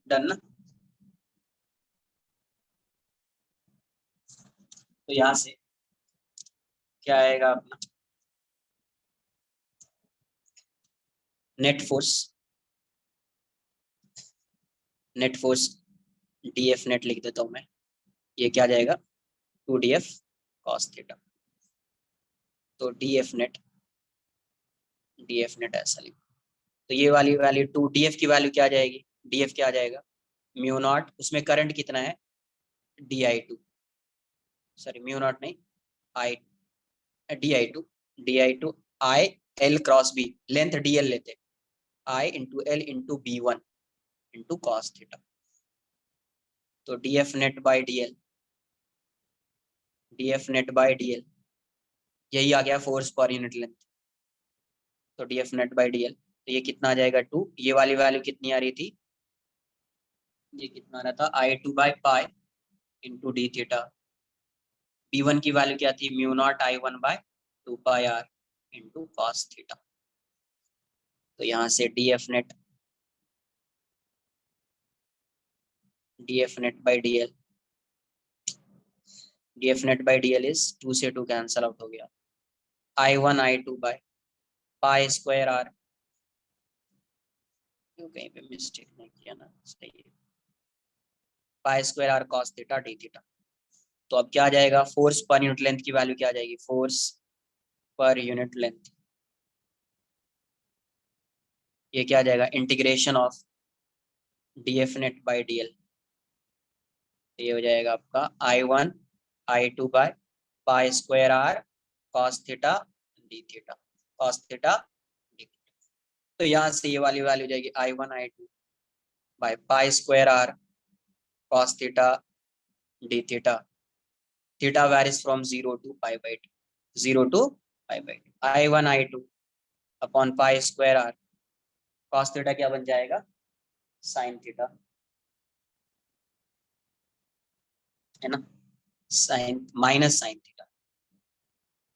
डन ना। तो यहाँ से क्या आएगा अपना net force, net force DF net लिख देता हूं मैं, ये क्या जाएगा 2df cos थीटा। तो डीएफ नेट ऐसा लिख, तो ये वाली वैल्यू 2df की वैल्यू क्या आ जाएगी, df क्या आ जाएगा म्यू नॉट, उसमें करंट कितना है di2, सॉरी म्यू नॉट नहीं, I di2, di2 I L cross B, length dl लेते, I into L into b1 इंटू कॉस थीटा। तो df net by dl यही आ गया फोर्स पर यूनिट लेंथ। तो df net by dl, तो ये कितना आ जाएगा 2, ये वाली वैल्यू कितनी आ रही थी, ये कितना आ रहा था I2/π into D theta, b1 की वैल्यू क्या थी mu naught I1/2πr into cos theta. तो यहाँ से df net by dl is 2 से 2 कैंसल आउट हो गया, I1 I2/π²r, क्यों कहीं पे मिस्टेक नहीं किया ना, सही है, π² r cos theta D theta. तो अब क्या आ जाएगा, फोर्स पर यूनिट लेंथ की वैल्यू क्या आ जाएगी, फोर्स पर यूनिट लेंथ, ये क्या आ जाएगा इंटीग्रेशन ऑफ df net/dl, ये हो जाएगा आपका I1 I2/π² r cos theta D theta, cos theta D. तो यहाँ से ये वाली वैल्यू हो जाएगी I1 I2/π² r cos theta D theta, theta varies from 0 to π/2, 0 to π/2, I1 I2 upon π² r cos theta क्या बन जाएगा साइन थीटा। है ना, sine minus sine theta,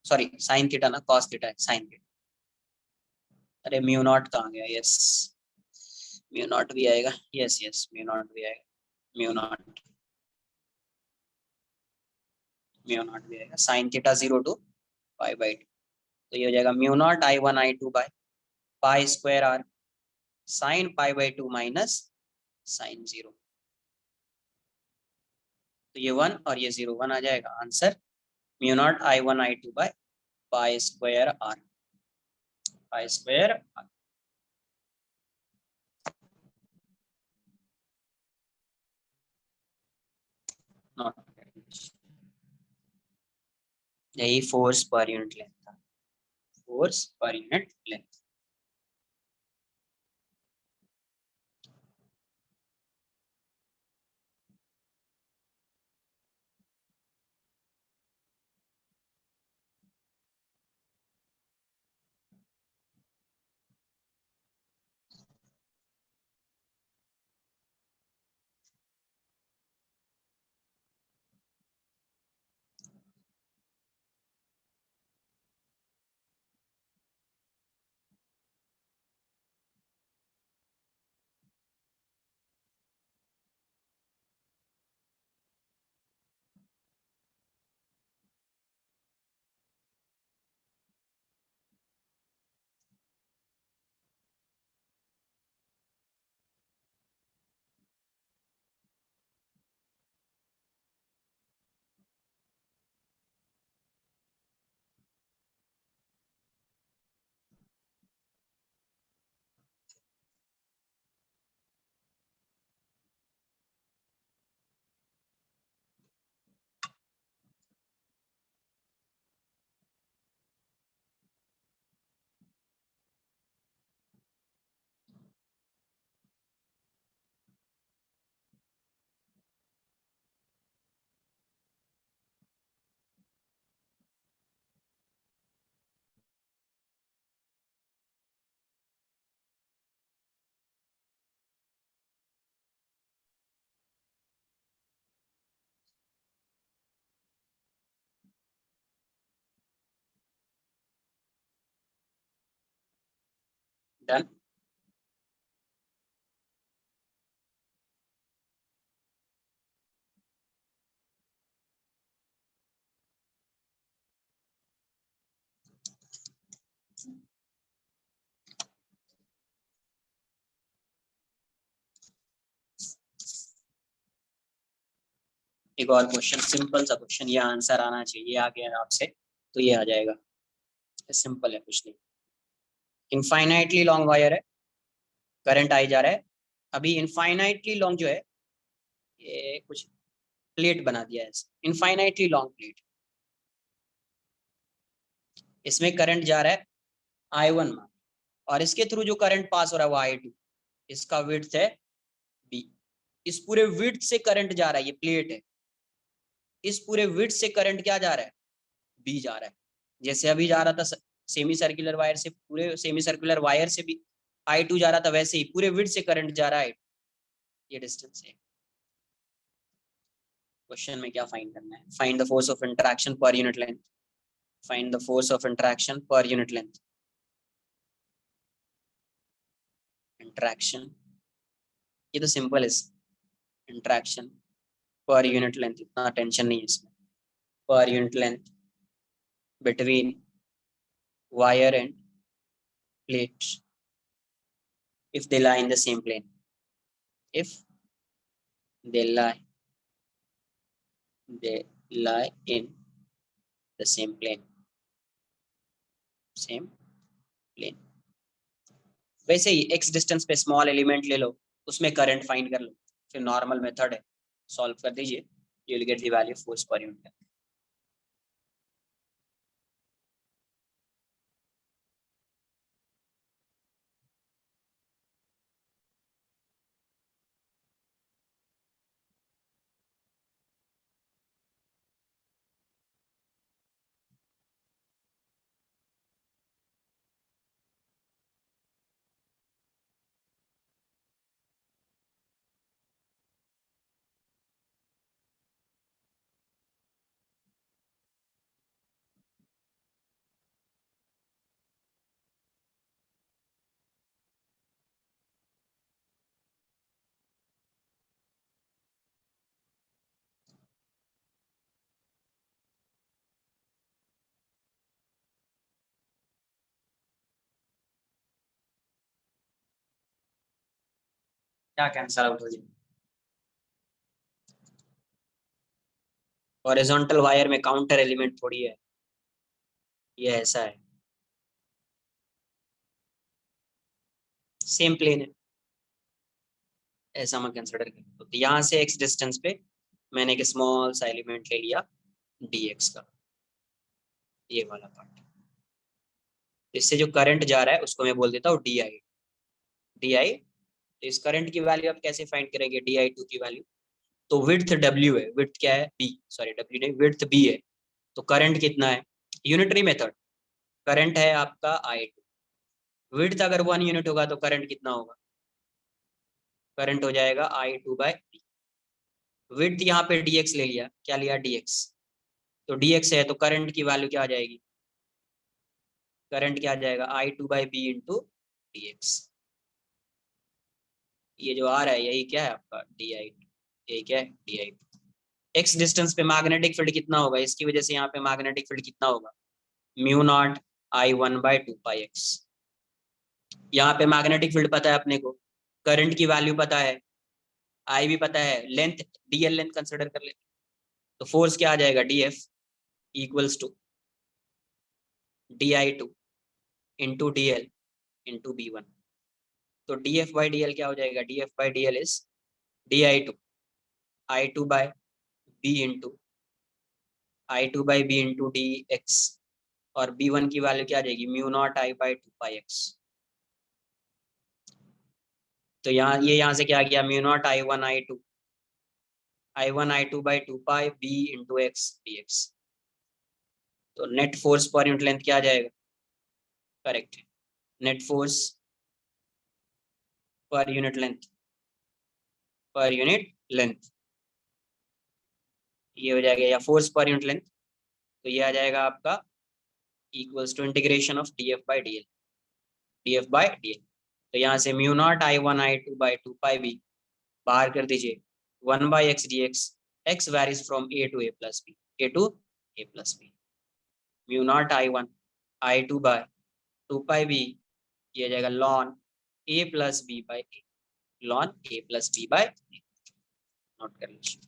sorry sine theta ना, कॉस थीटा है, साइन थीटा। अरे mu naught कहाँ गया, यस म्यू नॉट भी आएगा, यस यस म्यू नॉट भी आएगा, म्यू नॉट, म्यू नॉट भी आएगा, sine theta 0 to pi by 2, तो ये हो जाएगा mu not I1 I2 by pi square r sine pi by 2 minus sine 0, तो ये 1 और ये 0 1 आ जाएगा, answer mu not I1 I2 by pi square r, pi square r. यही फोर्स पर यूनिट लेंथ था, फोर्स पर यूनिट लेंथ। डन। एक और क्वेश्चन, सिंपल सा क्वेश्चन, ये आंसर आना चाहिए, आ गया आपसे तो ये आ जाएगा, सिंपल है कुछ नहीं। इनफाइनाइटली लॉन्ग वायर है, करंट आई जा रहा है, अभी इनफाइनाइटली लॉन्ग जो है, ये कुछ प्लेट बना दिया है, इनफाइनाइटली लॉन्ग प्लेट, इसमें करंट जा रहा है I1 में, और इसके थ्रू जो करंट पास हो रहा है वो I2, इसका विड्थ है B, इस पूरे विड्थ से करंट जा रहा है, ये प्लेट है, इस पूरे विड्थ से करंट क्या जा रहा है, B जा रहा है। जैसे अभी जा रहा था सेमी सर्कुलर वायर से, पूरे सेमी सर्कुलर वायर से भी I2 जा रहा था, वैसे ही पूरे विड्थ से करंट जा रहा है, ये डिस्टेंस है। क्वेश्चन में क्या फाइंड करना है, find the force of interaction पर unit length, find the force of interaction पर यूनिट लेंथ, इंटरेक्शन, ये तो सिंपल है, इंटरेक्शन पर यूनिट लेंथ, इतना टेंशन नहीं है इसमें, पर unit length between wire end plate if they lie in the same plane, if they lie in the same plane, वैसे ही x डिस्टेंस पे स्मॉल एलिमेंट ले लो, उसमें करंट फाइंड कर लो, फिर नॉर्मल मेथड है, सॉल्व कर दीजिए, you will get the value force per unit. क्या कैंसल आउट हो जाए? हॉरिजॉन्टल वायर में काउंटर एलिमेंट थोड़ी है, ये ऐसा है, सेम प्लेन है, ऐसा मैं कंसिडर कर, तो यहाँ से एक्स डिस्टेंस पे मैंने एक स्मॉल सा एलिमेंट ले लिया dx का, ये वाला पार्ट। इससे जो करंट जा रहा है उसको मैं बोल देता हूँ डी आई। तो इस करंट की वैल्यू आप कैसे फाइंड करेंगे di2 की वैल्यू? तो विड्थ w है, विड्थ क्या है b, सॉरी w नहीं, विड्थ b है, तो करंट कितना है? यूनिटरी मेथड, करंट है आपका i2, विड्थ अगर 1 यूनिट होगा तो करंट कितना होगा? करंट हो जाएगा i2/b। विड्थ यहाँ पे dx ले लिया, क्या लिया dx, तो dx है तो करंट की वैल्यू क्या आ जाएगी? करंट क्या आ जाएगा? i2/b into dx। ये जो आ रहा है यही क्या है आपका di2, यही क्या है di2। एक्स डिस्टेंस पे मैग्नेटिक फील्ड कितना होगा? इसकी वजह से यहाँ पे मैग्नेटिक फील्ड कितना होगा? μ0 I1/2πx। यहाँ पे मैग्नेटिक फील्ड पता है अपने को, करंट की वैल्यू पता है, आई भी पता है, लेंथ dl लेंथ कंसिडर कर ले, तो फोर्स क्या आ जाएगा? df equals to di2 into dl into b1। तो df/dl क्या हो जाएगा? df/dl is di2 i2/b into i2/b into dx, और b1 की वैल्यू क्या आ जाएगी? μ0 I/2πx। तो यहाँ से क्या गया? μ0 I1 I2 into x dx। तो नेट फोर्स पर यूनिट लेंथ क्या आ जाएगा? करेक्ट है, नेट फोर्स पर यूनिट लेंथ, पर यूनिट लेंथ ये हो जाएगा, या फोर्स पर यूनिट लेंथ, तो ये आ जाएगा आपका equals to integration of df/dl। तो यहाँ से μ0 I1 I2/2πb बाहर कर दीजिए, 1/x dx, x varies from a to a plus b, a to a plus b, μ0 I1 I2/2πb, ये आ जाएगा ln a plus b by a, ln a plus b by a, note कर लीजिए।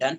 Done.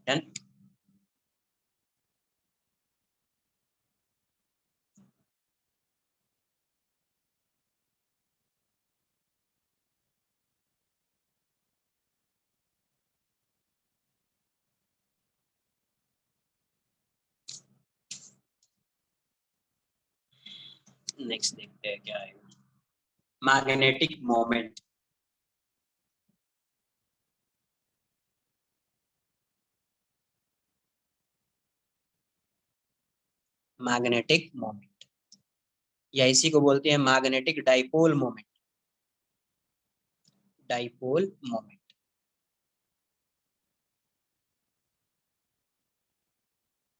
Done. Next देखते हैं क्या है। Magnetic moment. Magnetic moment या इसी को बोलते हैं magnetic dipole moment. Dipole moment.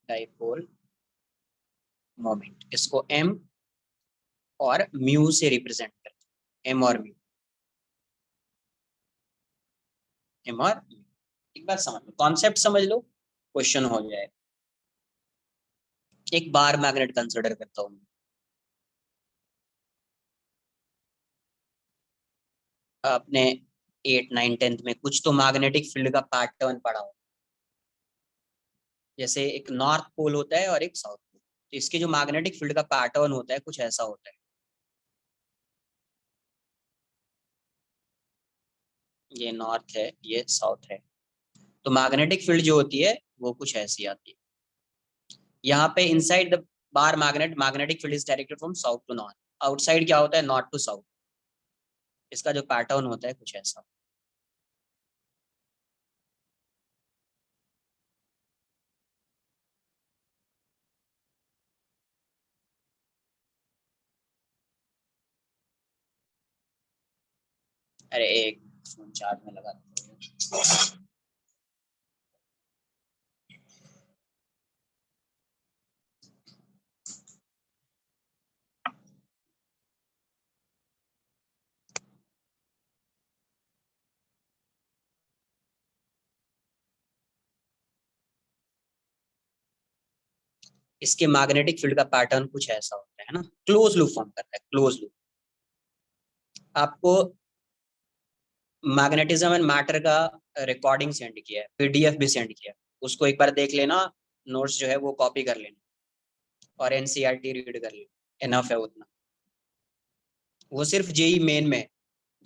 Dipole moment इसको एम और म्यू से रिप्रेजेंट करते हैं। एम और म्यू। एम और म्यू। एक बात समझ लो, कॉन्सेप्ट समझ लो, क्वेश्चन हो जाए। एक बार मैग्नेट कंसिडर करता हूँ। आपने 8 9 10th में कुछ तो मैग्नेटिक फील्ड का पैटर्न पढ़ा हो। जैसे एक नॉर्थ पोल होता है और एक साउथ पोल, तो इसके जो मैग्नेटिक फील्ड का पैटर्न होता है कुछ ऐसा होता है। ये नॉर्थ है, ये साउथ है, तो मैग्नेटिक फील्ड जो होती है वो कुछ ऐसी आती है। यहाँ पे inside the bar magnet, magnetic field is directed from south to north. Outside क्या होता है, नॉर्थ टू साउथ। इसका जो पैटर्न होता है कुछ ऐसा। अरे एक फोन चार्ज में लगा दो। इसके मैग्नेटिक फील्ड का पैटर्न कुछ ऐसा होता है ना, क्लोज लूप फॉर्म करता है, क्लोज लूप। आपको मैग्नेटिज्म एंड मैटर का रिकॉर्डिंग सेंड किया है, पीडीएफ भी सेंड किया है, उसको एक बार देख लेना। नोट्स जो है वो कॉपी कर लेना और एनसीईआरटी रीड कर लेना, इनफ है उतना। वो सिर्फ जेई मेन में,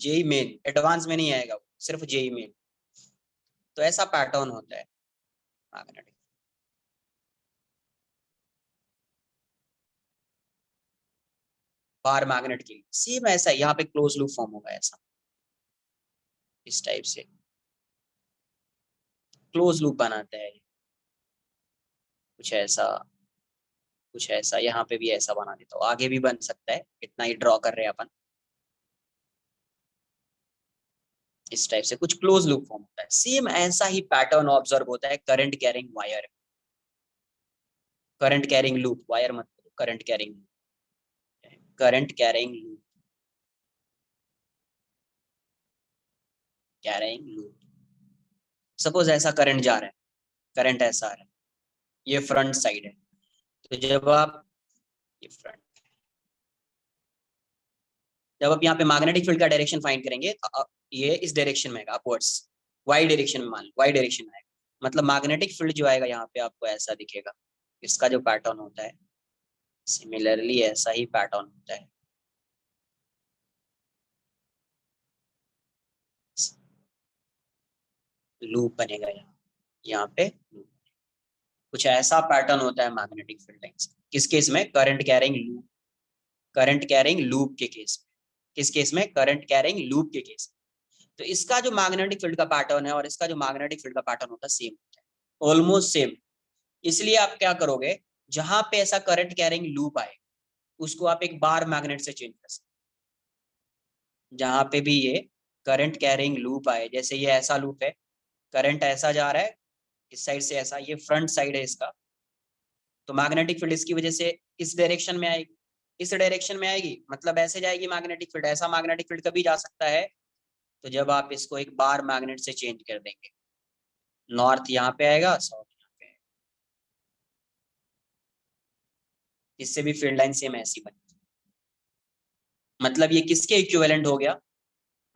जेई मेन, एडवांस में नहीं आएगा वो, सिर्फ जेई मेन। तो ऐसा पैटर्न होता है मैग्नेटिक। बार मैग्नेट के लिए सेम ऐसा है, यहाँ पे क्लोज लूप फॉर्म होगा ऐसा, इस टाइप से क्लोज लूप बनाता है। कुछ ऐसा, कुछ ऐसा यहाँ पे भी ऐसा बना देता हूँ, आगे भी बन सकता है, इतना ही ड्रॉ कर रहे हैं अपन। इस टाइप से कुछ क्लोज लूप फॉर्म होता है। सेम ऐसा ही पैटर्न ऑब्जर्व होता है current carrying wire. Current carrying loop, wire मत, current carrying, current carrying loop, carrying loop. Suppose ऐसा करंट जा रहा है, करंट ऐसा आ रहा है, ये फ्रंट साइड है। तो जब आप, ये फ्रंट, जब आप यहाँ पे मैग्नेटिक फील्ड का डायरेक्शन फाइंड करेंगे तो ये इस डायरेक्शन में आएगा, अपवर्ड्स, वाई डायरेक्शन में, मान लो वाई डायरेक्शन में आएगा, मतलब मैग्नेटिक फील्ड जो आएगा यहाँ पे आपको ऐसा दिखेगा। इसका जो पैटर्न होता है सिमिलरली ऐसा ही पैटर्न होता है। लूप बनेगा यहाँ, यहाँ पे लूप। कुछ ऐसा पैटर्न होता है मैग्नेटिक फील्ड लाइंस। किस केस में, current carrying loop, current carrying loop के केस में। किस केस में, करंट कैरिंग लूप के केस में। तो इसका जो मैग्नेटिक फील्ड का पैटर्न है और इसका जो मैग्नेटिक फील्ड का पैटर्न होता है सेम होता है, ऑलमोस्ट सेम। इसलिए आप क्या करोगे, जहां पे ऐसा करंट कैरिंग लूप आए उसको आप एक बार मैग्नेट से चेंज कर सकते। जहां पे भी ये करंट कैरिंग लूप आए, जैसे ये ऐसा लूप है, करंट ऐसा जा रहा है इस साइड से ऐसा, ये फ्रंट साइड है इसका, तो मैग्नेटिक फील्ड इसकी वजह से इस डायरेक्शन में आएगी, इस डायरेक्शन में आएगी, मतलब ऐसे जाएगी मैग्नेटिक फील्ड। ऐसा मैग्नेटिक फील्ड कभी जा सकता है, तो जब आप इसको एक बार मैग्नेट से चेंज कर देंगे, नॉर्थ यहाँ पे आएगा, साउथ यहाँ पे आएगा। इससे भी फील्ड लाइन सेम ऐसी बनी। मतलब ये किसके इक्विवेलेंट हो गया,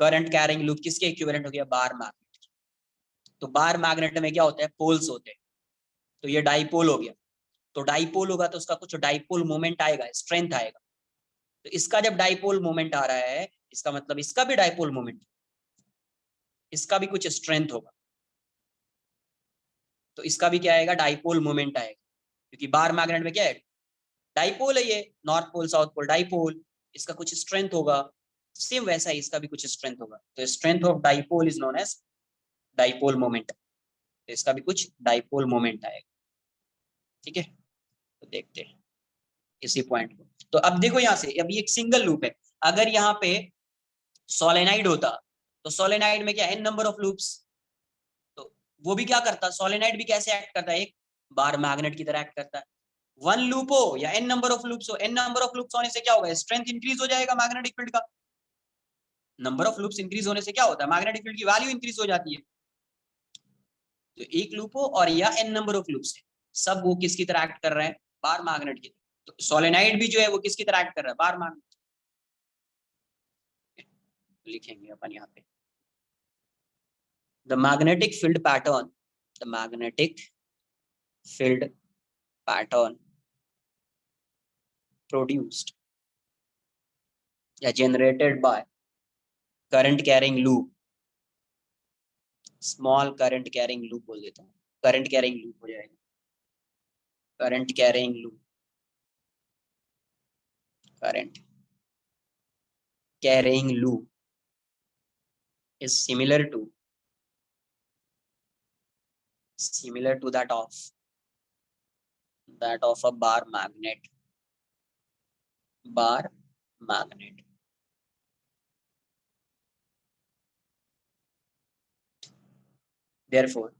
करंट कैरिंग लूप किसके इक्विवेलेंट हो गया, बार मैग्नेट। तो बार मैग्नेट में क्या होता है, पोल्स होते हैं, तो ये डाइपोल हो गया। तो डाइपोल होगा तो उसका कुछ डाइपोल मोमेंट आएगा, स्ट्रेंथ आएगा। तो इसका जब डाइपोल मोमेंट आ रहा है, इसका मतलब इसका भी डाइपोल मोमेंट, इसका भी कुछ स्ट्रेंथ होगा, तो इसका भी क्या आएगा, डाइपोल मोमेंट आएगा। क्योंकि बार मैग्नेट में क्या है, डाइपोल है, ये north pole south pole dipole, इसका कुछ स्ट्रेंथ होगा। सेम वैसा ही इसका भी कुछ स्ट्रेंथ होगा, तो strength of dipole is known as dipole moment. तो इसका भी कुछ डाइपोल मोमेंट आएगा। ठीक है, तो देखते हैं इसी पॉइंट को। तो अब देखो यहाँ से, अभी एक सिंगल लूप है, अगर यहाँ पे सोलेनाइड होता तो सोलेनाइड में क्या, एन नंबर ऑफ लूप्स, तो वो भी क्या करता, सोलेनाइड भी कैसे एक्ट करता है, एक बार मैग्नेट की तरह एक्ट करता है। वन लूप हो या एन नंबर ऑफ लूप्स हो, एन नंबर ऑफ लूप्स होने से क्या होगा, स्ट्रेंथ इंक्रीज हो जाएगा मैग्नेटिक फील्ड का। नंबर ऑफ लूप्स इंक्रीज होने से क्या होता है, मैग्नेटिक फील्ड की वैल्यू इंक्रीज हो जाती है। तो एक लूप हो और या एन नंबर ऑफ लूप्स है, सब वो किसकी तरह एक्ट कर रहे हैं, बार मैग्नेट की। तो सोलेनाइड भी जो है वो किसकी तरह एक्ट कर रहा है, बार मैग्नेट। लिखेंगे अपन यहाँ पे, the magnetic field pattern, the magnetic field pattern produced या generated by current carrying loop, small current carrying loop बोल देता हूँ, करंट कैरिंग लूप हो जाएगा, current carrying loop, current carrying loop is similar to that of a bar magnet. Therefore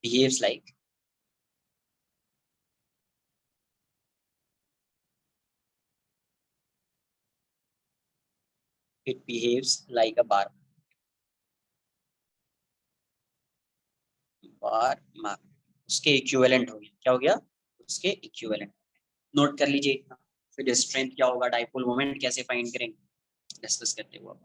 behaves like it behaves like a bar magnet। उसके equivalent हो गया, क्या हो गया, उसके इक्विवेलेंट। नोट कर लीजिए इतना, फिर स्ट्रेंथ क्या होगा, डाइपोल मोमेंट कैसे फाइंड करेंगे, डिस्कस करते हुए।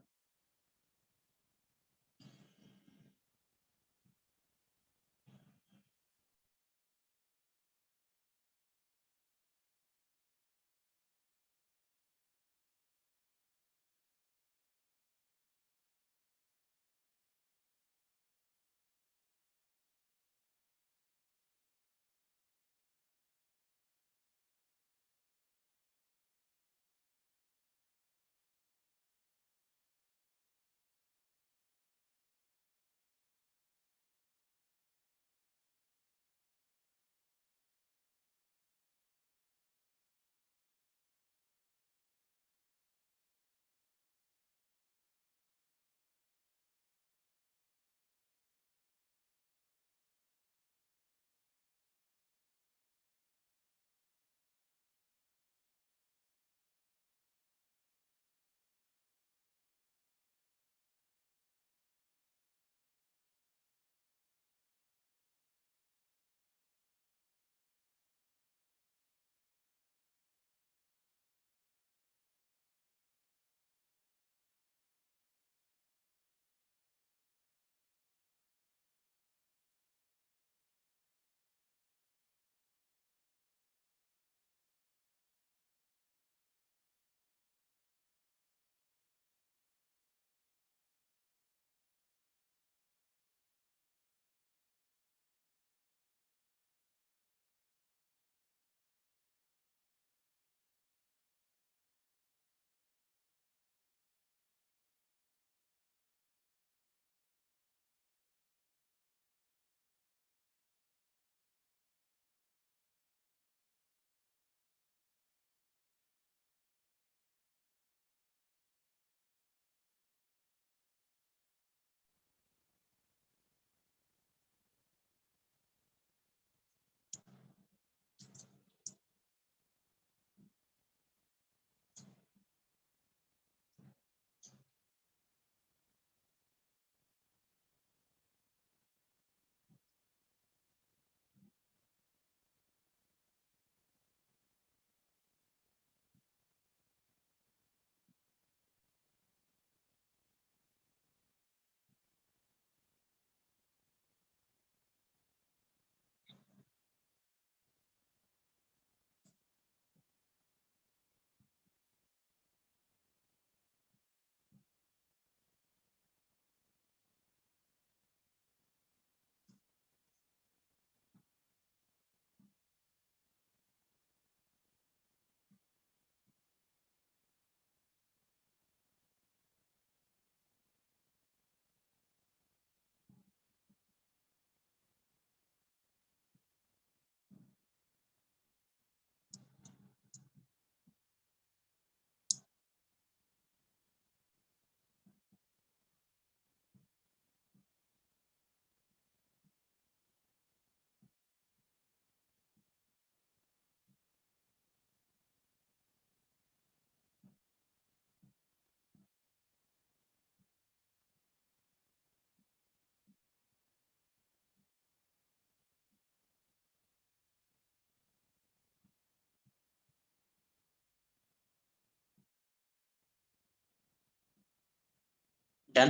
डन।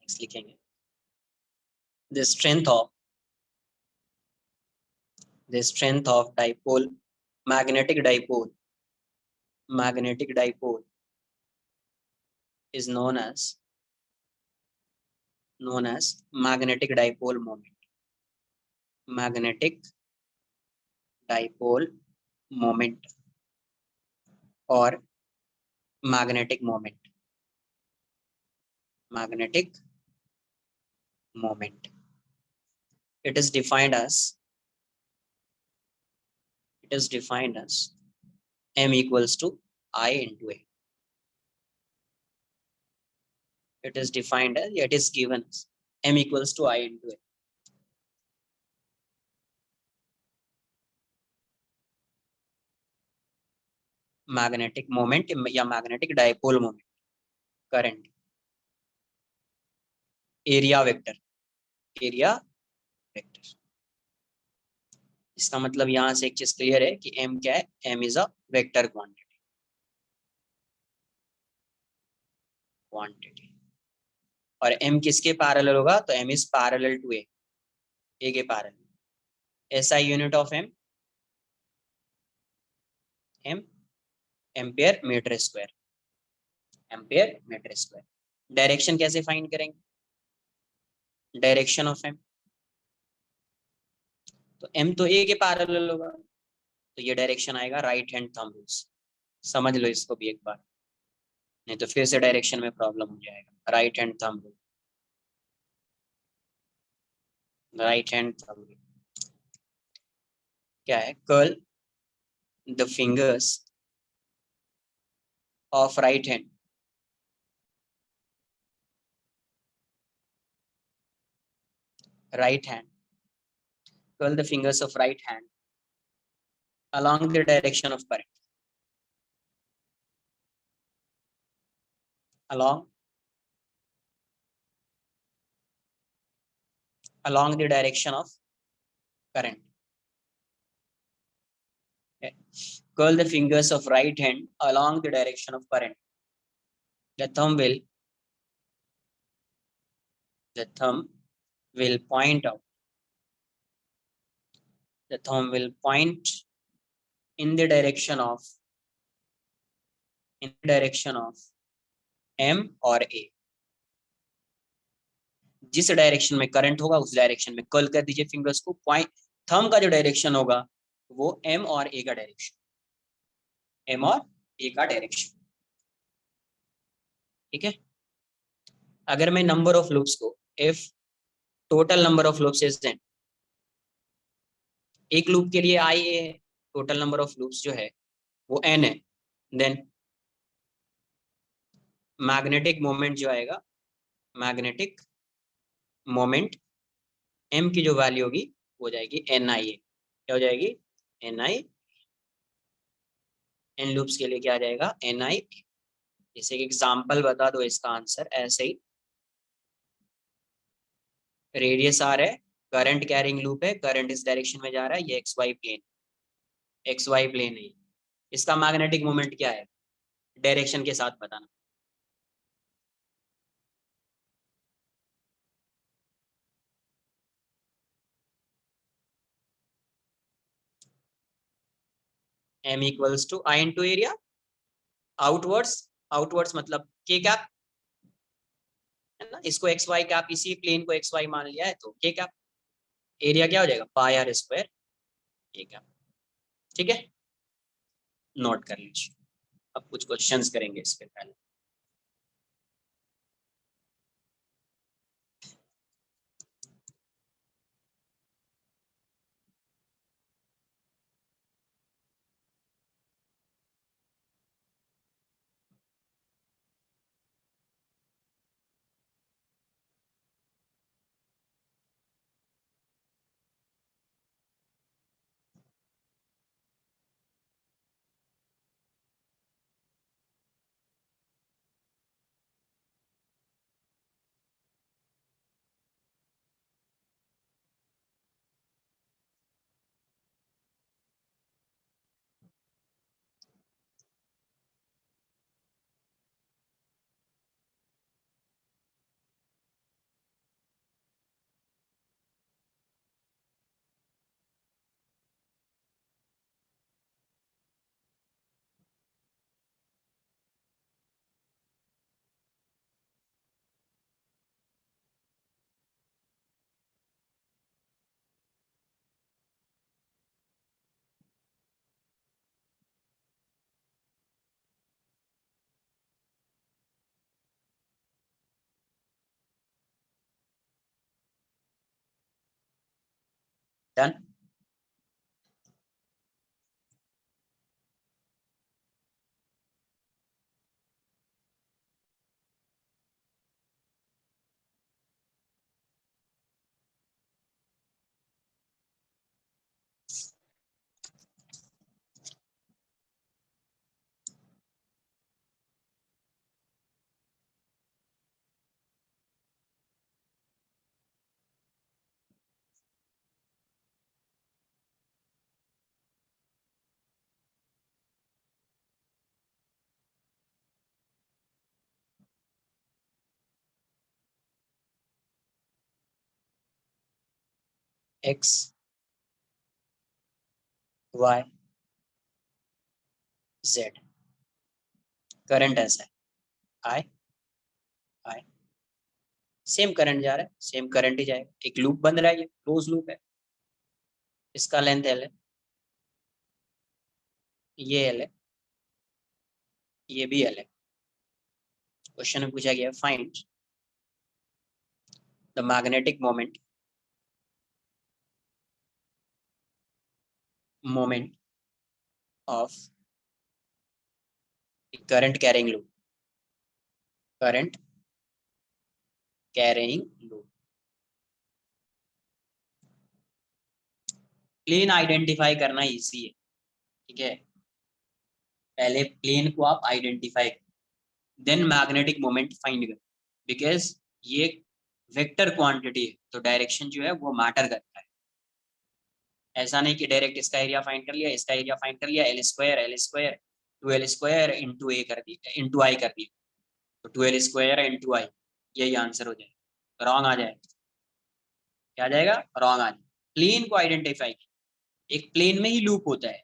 नेक्स्ट लिखेंगे the strength of dipole, magnetic dipole is known as magnetic dipole moment, magnetic dipole moment or magnetic moment, magnetic moment. It is defined as m equals to I into a. It is defined as, it is given as m equals to I into a. Magnetic moment या magnetic dipole moment, current, area vector, इसका मतलब यहां से एक चीज clear है कि m क्या है, m is a vector quantity और m किसके पैरेलल होगा, तो m is parallel to a के parallel. SI unit of m ampere metre square, direction कैसे फाइंड करेंगे, डायरेक्शन ऑफ m, तो m तो a के पैरेलल होगा, तो ये डायरेक्शन आएगा राइट हैंड थंब रूल्स। समझ लो इसको भी एक बार, नहीं तो फिर से डायरेक्शन में प्रॉब्लम हो जाएगा। राइट हैंड थंब रूल, क्या है, curl the fingers of right hand, curl the fingers of right hand along the direction of current, along the direction of current. Okay. Curl the fingers of right hand along the direction of current. The thumb will point out. The thumb will point in the direction of M और A. जिस direction में current होगा उस direction में curl कर दीजिए fingers को। Point thumb का जो डायरेक्शन होगा वो M और A का डायरेक्शन, ठीक है। अगर मैं नंबर ऑफ लूप्स को if total number of loops is n, एक लूप के लिए I A है, टोटल नंबर ऑफ लूप्स जो है वो n है, देन मैग्नेटिक मोमेंट जो आएगा, मैग्नेटिक मोमेंट m की जो वैल्यू होगी वो जाएगी NIA। क्या हो जाएगी, NI। n लूप्स के लिए क्या आ जाएगा, NI। जैसे एक एग्जांपल बता दो इसका आंसर ऐसे ही, रेडियस आर है, करंट कैरिंग लूप है, करंट इस डायरेक्शन में जा रहा है, ये एक्स वाई प्लेन है। इसका मैग्नेटिक मोमेंट क्या है, डायरेक्शन के साथ बताना। m equals to I into area, outwards मतलब के कैप है ना, इसको एक्स वाई कैप, इसी प्लेन को एक्स वाई मान लिया है तो के कैप, एरिया क्या हो जाएगा, पाई आर स्क्वायर के कैप। ठीक है, नोट कर लीजिए। अब कुछ क्वेश्चंस करेंगे इसके पहले। Done. X y z, current ऐसा है, आई आई, सेम करंट जा रहा है, सेम करंट ही जाएगा, एक लूप बन रहा है, ये क्लोज लूप है, इसका लेंथ एल है, ये एल है, ये भी एल है। क्वेश्चन में पूछा गया find the magnetic moment of current carrying loop, current carrying loop. Plane identify करना इजी है, ठीक है, पहले प्लेन को आप identify, then magnetic moment find कर, बिकॉज ये वेक्टर क्वांटिटी है तो डायरेक्शन जो है वो मैटर करता है। ऐसा नहीं कि डायरेक्ट इसका एरिया फाइंड कर लिया, इसका एरिया फाइंड कर लिया, L square two L square into A कर दिया, इंटू आई कर दिया, तो two L square into I, यही आंसर हो जाएगा, रॉन्ग आ जाएगा, क्या आ जाएगा, रॉन्ग आ जाएगा। प्लेन को आइडेंटिफाई, एक प्लेन में ही लूप होता है,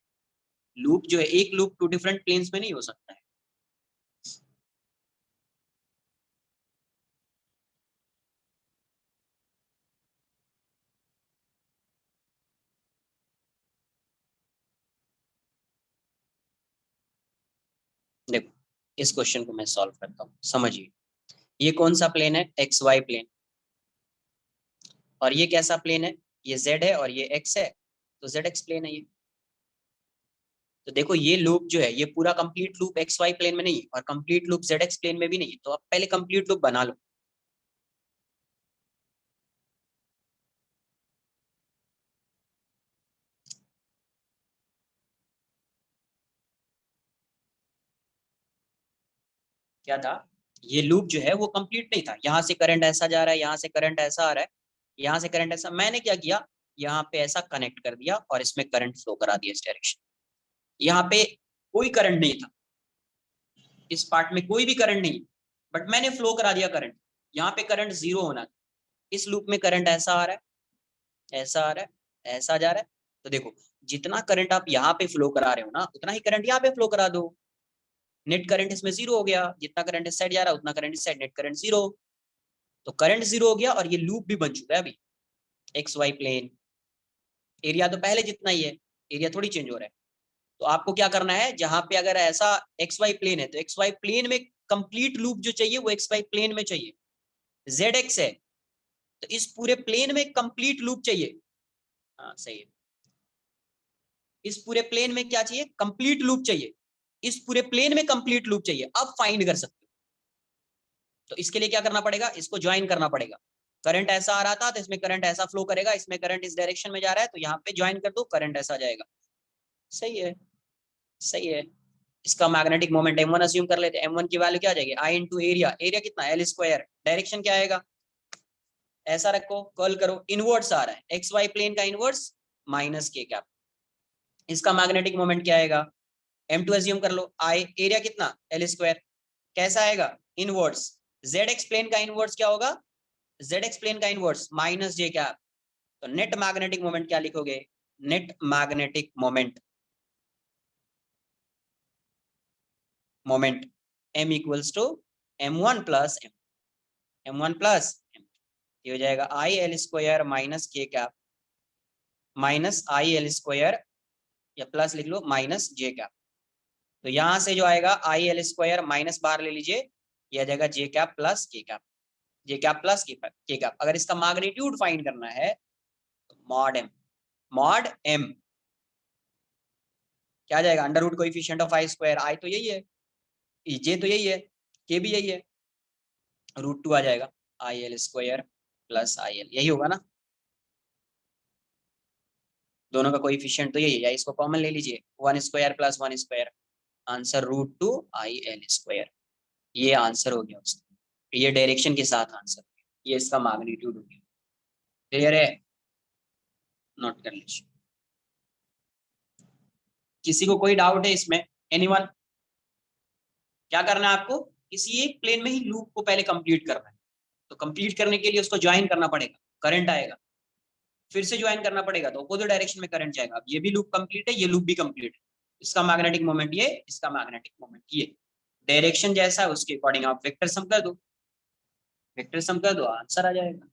लूप जो है एक लूप टू डिफरेंट प्लेन्स में नहीं हो सकता है। देखो इस क्वेश्चन को मैं सॉल्व करता हूँ, समझिए, ये कौन सा प्लेन है, एक्स वाई प्लेन, और ये कैसा प्लेन है, ये जेड है और ये एक्स है, तो जेड एक्स प्लेन है ये। तो देखो ये लूप जो है ये पूरा complete loop x Y plane में नहीं है और complete loop z x plane में भी नहीं है, तो आप पहले कंप्लीट लूप बना लो। क्या था, ये लूप जो है वो कंप्लीट नहीं था, यहाँ से करंट ऐसा जा रहा है, यहाँ से करंट ऐसा आ रहा है, यहाँ से करंट ऐसा, मैंने क्या किया, यहाँ पे ऐसा कनेक्ट कर दिया और इसमें करंट फ्लो करा दिया इस डायरेक्शन। यहाँ पे कोई करंट नहीं था, इस पार्ट में कोई भी करंट नहीं, बट मैंने फ्लो करा दिया करंट, यहाँ पे करंट जीरो होना था। इस लूप में करंट ऐसा आ रहा है, ऐसा आ रहा है, ऐसा जा रहा है, तो देखो जितना करंट आप यहाँ पे फ्लो करा रहे हो ना उतना ही करंट यहाँ पे फ्लो करा दो, नेट करंट इसमें जीरो हो गया, जितना करंट इस साइड जा रहा है उतना करंट इस साइड, नेट करंट जीरो, तो करंट जीरो हो गया और ये लूप भी बन चुका है अभी, एक्स वाई प्लेन, एरिया तो पहले जितना ही है, एरिया थोड़ी चेंज हो रहा है। तो आपको क्या करना है, जहां पे अगर ऐसा एक्स वाई प्लेन है तो एक्स वाई प्लेन में कंप्लीट लूप जो चाहिए वो एक्स वाई प्लेन में चाहिए, जेड एक्स है तो इस पूरे प्लेन में कंप्लीट लूप चाहिए, हाँ सही है, इस पूरे प्लेन में क्या चाहिए, कंप्लीट लूप चाहिए, इस पूरे प्लेन में कंप्लीट लूप चाहिए, अब फाइंड कर सकते हो। तो इसके लिए क्या करना पड़ेगा, इसको ज्वाइन करना पड़ेगा, करंट ऐसा आ रहा था तो इसमें करंट ऐसा फ्लो करेगा, इसमें करंट इस डायरेक्शन में जा रहा है तो यहाँ पे ज्वाइन कर दो, करंट ऐसा जाएगा, सही है, सही है। इसका मैग्नेटिक मोमेंट m1 अज्यूम कर लेते हैं, m1 की वैल्यू क्या आ जाएगी, आई इंटू एरिया, एरिया कितना एल स्क्वायर, डायरेक्शन क्या आएगा, ऐसा रखो, कॉल करो, इनवर्स आ रहा है एक्स वाई प्लेन का इनवर्स माइनस के कैप, इसका मैग्नेटिक मोमेंट क्या आएगा, m2 अज्यूम कर लो, आई एरिया कितना एल स्क्वायर, कैसा आएगा इनवर्स, जेड एक्स प्लेन का इनवर्स क्या होगा, जेड एक्स प्लेन का इनवर्स माइनस जे कैप, तो नेट मैग्नेटिक मोमेंट क्या लिखोगे, net magnetic moment m equals to m1 plus m1 plus m, ये हो जाएगा आई एल स्क्वायर माइनस के कैप माइनस आई एल स्क्वायर, या प्लस लिख लो माइनस जे कैप, तो यहां से जो आएगा आई एल स्क्वायर माइनस बाहर ले लीजिए, यह जाएगा जे कैप प्लस के कैप, जे कैप प्लस के कैप। अगर इसका मैग्नीट्यूड फाइंड करना है तो मॉड एम, मॉड एम क्या आ जाएगा, under root coefficient of I square, I तो यही है, जे तो यही है, के भी यही है, √2 आ जाएगा, I l square plus I L, यही होगा ना, दोनों का कोएफिशिएंट तो यही है, या इसको कॉमन ले लीजिए, 1 स्क्वायर प्लस 1 स्क्वायर, आंसर √2 आई एल स्क्वायर, ये आंसर हो गया उसका, ये डायरेक्शन के साथ आंसर, ये इसका मैग्नीट्यूड हो गया। क्लियर है, नोट कर लीजिए। किसी को कोई डाउट है इसमें, एनीवन? क्या करना है आपको, किसी एक प्लेन में ही लूप को पहले कंप्लीट करना है, तो कंप्लीट करने के लिए उसको ज्वाइन करना पड़ेगा, करंट आएगा, फिर से ज्वाइन करना पड़ेगा तो अपोजिट डायरेक्शन में करंट जाएगा। अब ये भी लूप कंप्लीट है, ये लूप भी कंप्लीट है, इसका मैग्नेटिक मोमेंट ये, इसका मैग्नेटिक मोमेंट ये, डायरेक्शन जैसा है उसके अकॉर्डिंग आप वेक्टर सम कर दो, वेक्टर सम कर दो, आंसर आ जाएगा।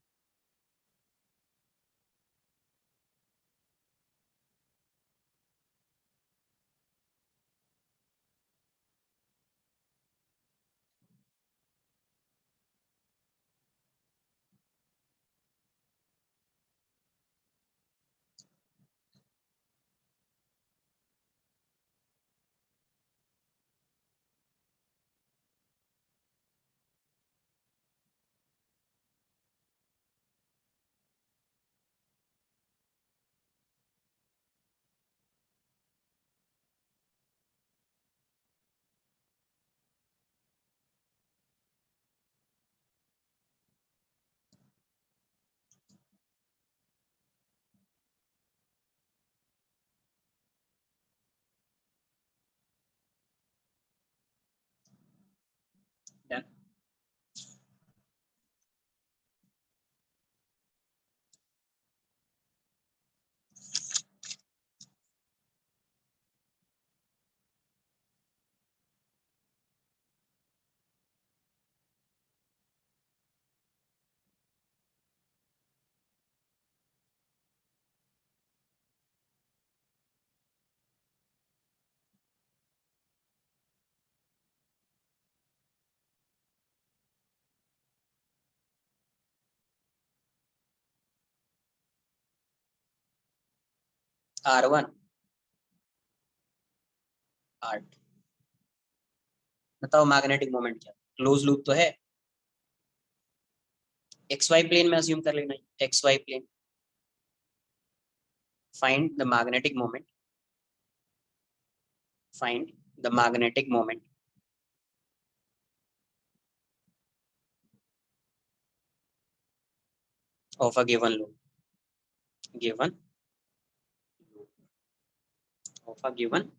Done. R1 R2, बताओ मैग्नेटिक मोमेंट क्या, क्लोज लूप तो है, एक्स वाई प्लेन में अज्यूम कर लेना, x Y plane, find the magnetic moment, find the magnetic moment of a given loop, given loop of a given,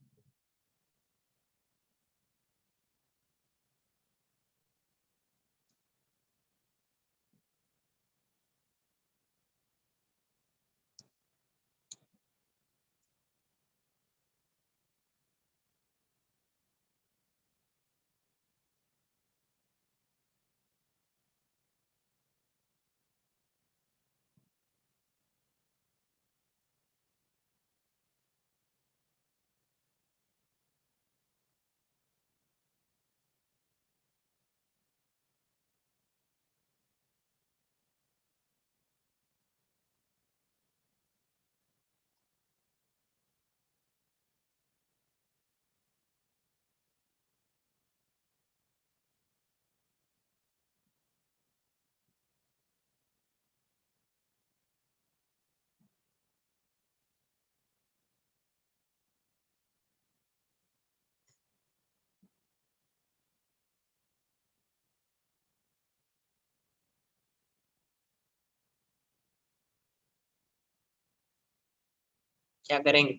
क्या करेंगे,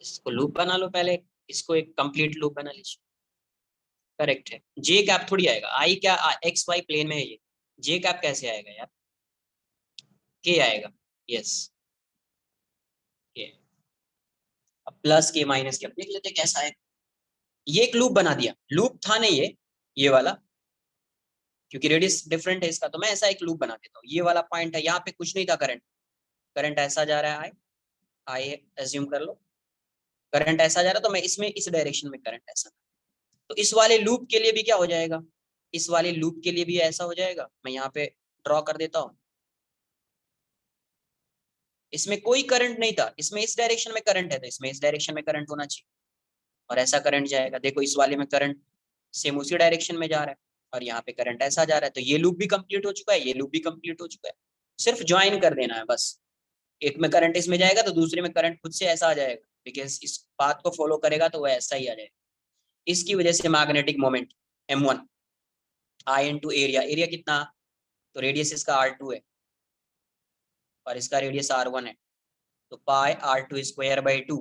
इसको लूप बना लो पहले, इसको एक कंप्लीट लूप बना लीजिए, करेक्ट है, जे कैप थोड़ी आएगा, आई क्या, एक्स वाई प्लेन में है ये, जे कैप कैसे आएगा यार, के आएगा, यस के, अब प्लस के माइनस के, अब देख लेते कैसा है, ये एक लूप बना दिया, लूप था नहीं ये वाला, क्योंकि रेडियस डिफरेंट है इसका, तो मैं ऐसा एक लूप बना देता हूँ, ये वाला पॉइंट है, यहाँ पे कुछ नहीं था करंट, करंट ऐसा जा रहा है, आई एज्यूम कर लो, करंट ऐसा जा रहा, तो मैं इसमें इस डायरेक्शन में करंट ऐसा, तो इस वाले लूप के लिए भी क्या हो जाएगा, इस वाले लूप के लिए भी ऐसा हो जाएगा, मैं यहाँ पे ड्रॉ कर देता हूँ, इसमें कोई करंट नहीं था, इसमें इस डायरेक्शन में करंट है तो इसमें इस डायरेक्शन में करंट होना चाहिए, और ऐसा करंट जाएगा। देखो इस वाले में करंट सेम उसी डायरेक्शन में जा रहा है और यहाँ पे करंट ऐसा जा रहा है, तो ये लूप भी कंप्लीट हो चुका है, ये लूप भी कंप्लीट हो चुका है। सिर्फ ज्वाइन कर देना है बस, एक में करंट इसमें जाएगा तो दूसरे में करंट खुद से ऐसा आ जाएगा, बिकॉज इस पाथ को फॉलो करेगा तो वो ऐसा ही आ जाएगा। इसकी वजह से मैग्नेटिक मोमेंट m1 आई इंटू एरिया, एरिया कितना, तो रेडियस इसका r2 है और इसका रेडियस r1 है, तो पाई r2 स्क्वायर बाई 2,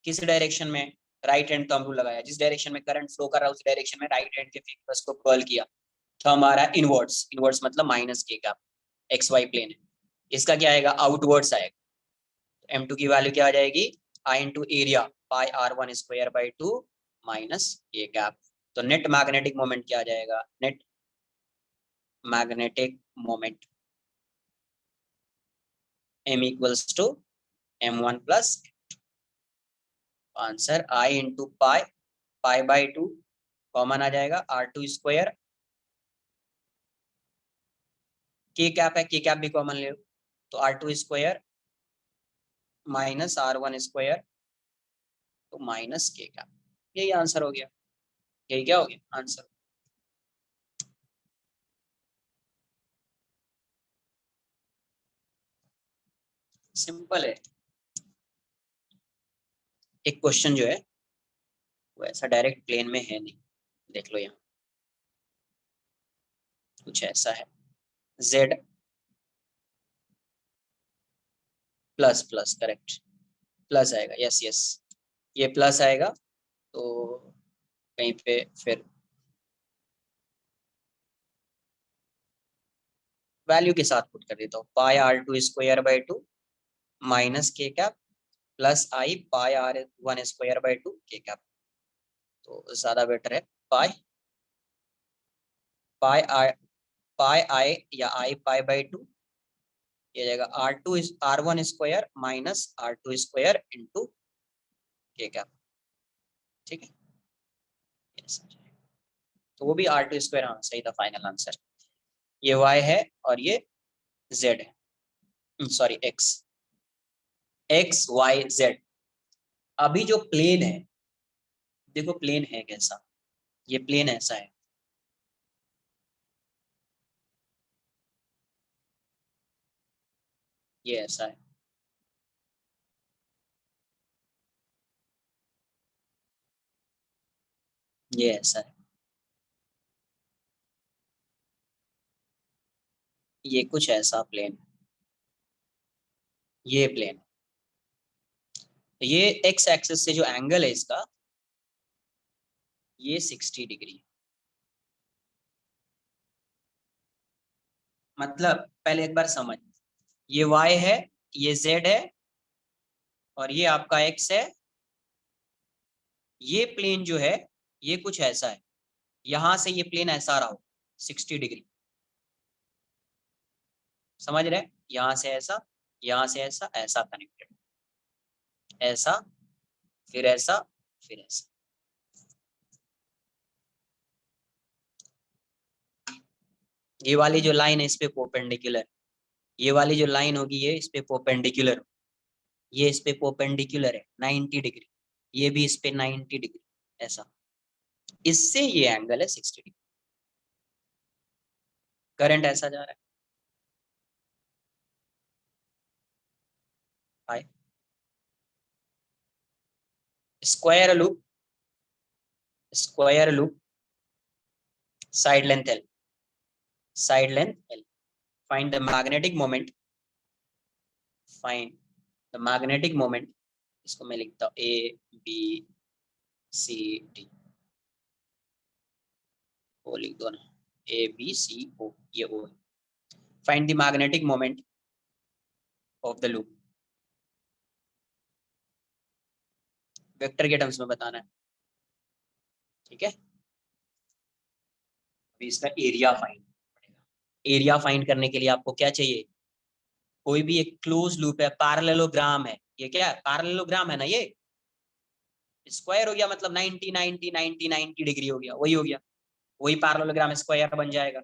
किस डायरेक्शन में, राइट हैंड थंब रूल लगाया, जिस डायरेक्शन में करंट फ्लो कर रहा है उस डायरेक्शन में राइट हैंड के फिंगर्स को कर्ल किया, तो हमारा इनवर्ड्स, इनवर्ड्स मतलब माइनस के का, एक्स वाई प्लेन है, इसका क्या आएगा, आउटवर्ड्स आएगा। m2 की वैल्यू क्या आ जाएगी, I into area pi r1 square by 2 minus A cap. तो नेट मैग्नेटिक मोमेंट क्या आ जाएगा, net magnetic moment m equals to m1 plus, answer I into pi, pi by 2 common आ जाएगा, r2 स्क्वायर, के कैप है, के cap भी कॉमन ले लो, तो r2 square minus r1 square, तो माइनस के कैप, यही आंसर हो गया, यही क्या हो गया आंसर। सिंपल है। एक क्वेश्चन जो है वो ऐसा डायरेक्ट प्लेन में है नहीं, देख लो यहाँ कुछ ऐसा है, z plus plus, correct, plus आएगा, यस यस, ये प्लस आएगा, तो कहीं पे फिर वैल्यू के साथ पुट कर देता हूँ, पाई r2 स्क्वायर बाई 2 माइनस के cap plus I pi r1 square by 2 के कैप, तो ज्यादा बेटर है पाई, पाई आई, पाई आई या आई पाई बाई 2, ये जाएगा r1 square minus r2 square into के कैप, ठीक है, yes, तो वो भी r2 स्क्वायर, हाँ सही था फाइनल आंसर। ये y है और ये z है, sorry x, x y z। अभी जो प्लेन है, देखो प्लेन है कैसा, ये प्लेन ऐसा है, ये ऐसा है, ये ऐसा है, ये कुछ ऐसा प्लेन, ये प्लेन, ये एक्स एक्सिस से जो एंगल है इसका, ये 60 डिग्री, मतलब पहले एक बार समझ, ये y है, ये z है और ये आपका x है, ये प्लेन जो है ये कुछ ऐसा है, यहां से ये प्लेन ऐसा रहा हो 60 डिग्री, समझ रहे, यहां से ऐसा, यहां से ऐसा, ऐसा कनेक्टेड, ऐसा, फिर ऐसा, फिर ऐसा, ये वाली जो लाइन है इस पे परपेंडिकुलर, ये वाली जो लाइन होगी ये इस पे परपेंडिकुलर, ये इस पे परपेंडिकुलर है 90 डिग्री, ये भी इस पे 90 डिग्री, ऐसा, इससे ये एंगल है 60 डिग्री, करंट ऐसा जा रहा है, square loop, square loop, side length L, side length L, find the magnetic moment, find the magnetic moment, इसको मैं लिखता हूँ ABCD, ओ लिख दो ना, ABCO, ये O है, find the magnetic moment of the loop, vector के टर्म्स में बताना है, ठीक है। अभी इसका एरिया फाइंड पड़ेगा, एरिया फाइंड करने के लिए आपको क्या चाहिए, कोई भी एक क्लोज लूप है, पैरेललोग्राम है, ये क्या है, पैरेललोग्राम है ना, ये स्क्वायर हो गया मतलब 90 90 90 90 डिग्री हो गया, वही हो गया, वही पैरेललोग्राम स्क्वायर बन जाएगा,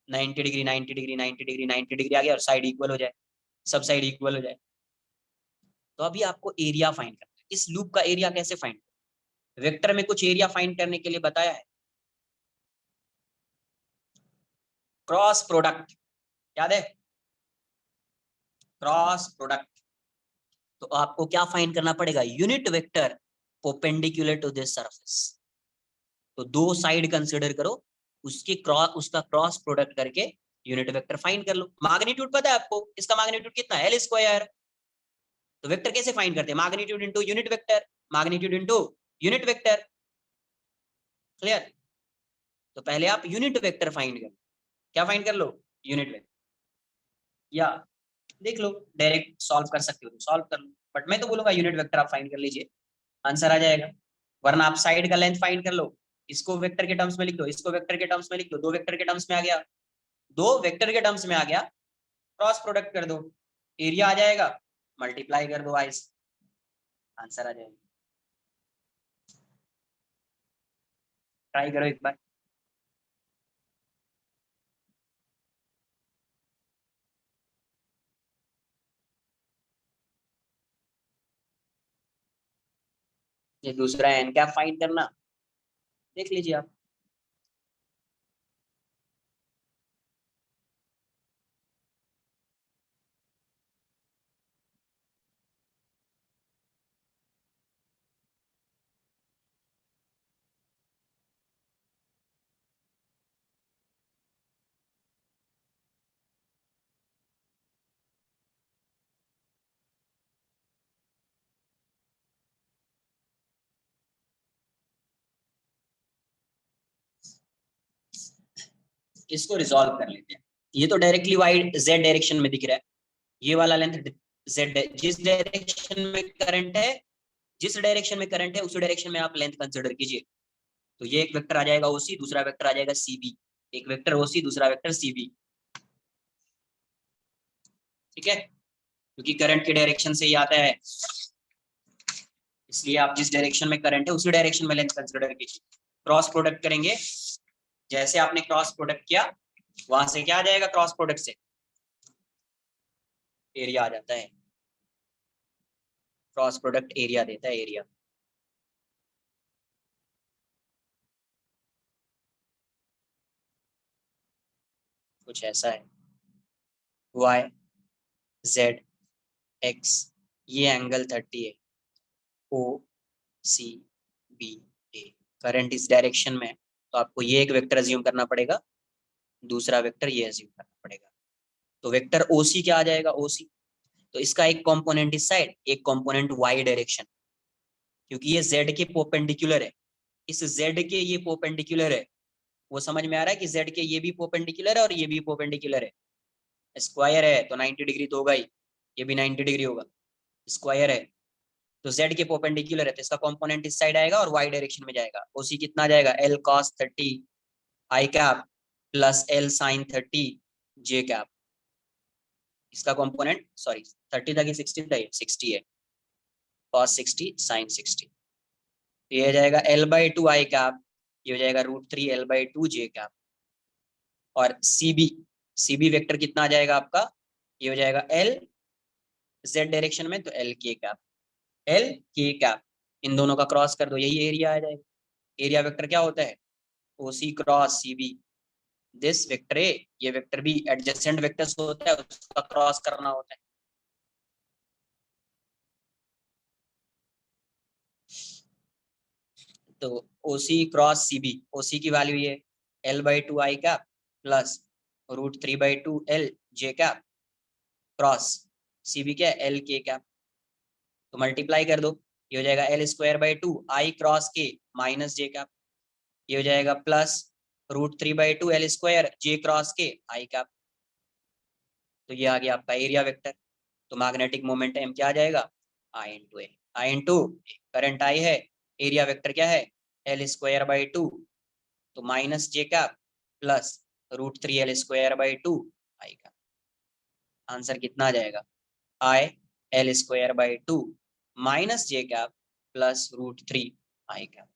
90 डिग्री 90 डिग्री 90 डिग्री 90 डिग्री आ गया और साइड इक्वल हो जाए, सब साइड इक्वल हो जाए, तो अभी आपको एरिया फाइंड करना है। इस लूप का एरिया कैसे फाइंड, वेक्टर में कुछ एरिया फाइंड करने के लिए बताया है, क्रॉस प्रोडक्ट, याद है, क्रॉस प्रोडक्ट। तो आपको क्या फाइंड करना पड़ेगा, unit vector perpendicular to this surface. तो दो साइड कंसिडर करो, उसका क्रॉस प्रोडक्ट करके यूनिट वेक्टर फाइंड कर लो। मैग्नीट्यूड पता है आपको, इसका मैग्नीट्यूड कितना है, एल स्क्वायर। तो वेक्टर कैसे फाइंड करते हैं, magnitude into unit vector, magnitude into unit vector. Clear. तो पहले आप यूनिट वेक्टर फाइंड कर, क्या फाइंड कर लो, यूनिट वेक्टर, या देख लो डायरेक्ट सॉल्व कर सकते हो तो सॉल्व कर लो, बट मैं तो बोलूंगा यूनिट वेक्टर आप फाइंड कर लीजिए, आंसर आ जाएगा। वरना आप साइड का लेंथ फाइंड कर लो, इसको वेक्टर के टर्म्स में लिख दो, इसको वेक्टर के टर्म्स में लिख दो, दो वेक्टर के टर्म्स में आ गया, दो वेक्टर के टर्म्स में आ गया, क्रॉस प्रोडक्ट कर दो, एरिया आ जाएगा, मल्टीप्लाई कर दो आइस, आंसर आ जाएगा। ट्राई करो एक बार। ये दूसरा एन कैप फाइंड करना, देख लीजिए आप। इसको रिजॉल्व कर लेते हैं। ये तो डायरेक्टली वाई जेड डायरेक्शन में दिख रहा है, ये वाला लेंथ जेड है, जिस डायरेक्शन में करंट है, जिस डायरेक्शन में करंट है उसी डायरेक्शन में आप लेंथ कंसिडर कीजिए। तो ये एक वेक्टर आ जाएगा ओसी, दूसरा वेक्टर आ जाएगा सीबी, एक वेक्टर ओसी दूसरा वेक्टर सीबी, ठीक है, क्योंकि करंट के डायरेक्शन से ही आता है, इसलिए आप जिस डायरेक्शन में करंट है उसी डायरेक्शन में लेंथ कंसिडर कीजिए। क्रॉस प्रोडक्ट करेंगे, जैसे आपने क्रॉस प्रोडक्ट किया वहां से क्या आ जाएगा, क्रॉस प्रोडक्ट से एरिया आ जाता है, क्रॉस प्रोडक्ट एरिया देता है, एरिया कुछ ऐसा है, वाई जेड एक्स, ये एंगल 30 है, ओ सी बी ए, करंट इस डायरेक्शन में है, तो आपको ये एक वेक्टर अज्यूम करना पड़ेगा, दूसरा वेक्टर ये अज्यूम करना पड़ेगा। तो वेक्टर ओसी क्या आ जाएगा, ओसी, तो इसका एक कंपोनेंट इस साइड, एक कंपोनेंट वाई डायरेक्शन, क्योंकि ये जेड के परपेंडिकुलर है, इस जेड के ये परपेंडिकुलर है, वो समझ में आ रहा है कि जेड के ये भी परपेंडिकुलर है और ये भी परपेंडिकुलर है, स्क्वायर है तो 90 डिग्री तो होगा ही, ये भी 90 डिग्री होगा, स्क्वायर है तो जेड के परपेंडिकुलर है, तो इसका कंपोनेंट इस साइड आएगा और वाई डायरेक्शन में जाएगा, ओसी कितना जाएगा, एल कॉस 30 आई कैप प्लस एल साइन 30 जे कैप, इसका कंपोनेंट सॉरी 30 था कि 60 था, 60 है, कॉस 60 साइन 60, ये हो जाएगा L by two I cap, ये हो जाएगा √3 L by two J cap, और सीबी, सीबी वेक्टर कितना आ जाएगा आपका, ये हो जाएगा एल जेड डायरेक्शन में तो एल के कैप, एल के कैप, इन दोनों का क्रॉस कर दो, यही एरिया आ जाएगा। एरिया वेक्टर क्या होता है, OC cross CB, this vector A, ये वेक्टर बी एडजेसेंट वेक्टर्स होता है, उसका क्रॉस करना होता है। तो ओसी क्रॉस सीबी, ओसी की वैल्यू ये L by two I cap plus √3/2 L J cap cross CB क्या है, एल के कैप, तो मल्टीप्लाई कर दो, ये हो जाएगा L square by two I cross K minus J cap, ये हो जाएगा plus √3/2 L square J cross K I cap, तो ये आ गया आपका एरिया वेक्टर। तो मैग्नेटिक मोमेंट एम क्या आ जाएगा, I into A, I into current I है, एरिया वेक्टर क्या है, एल स्क्वायर बाई टू, तो minus J cap plus √3 L square by two I का, आंसर कितना आ जाएगा, I l square by to minus J cap plus √3 I cap,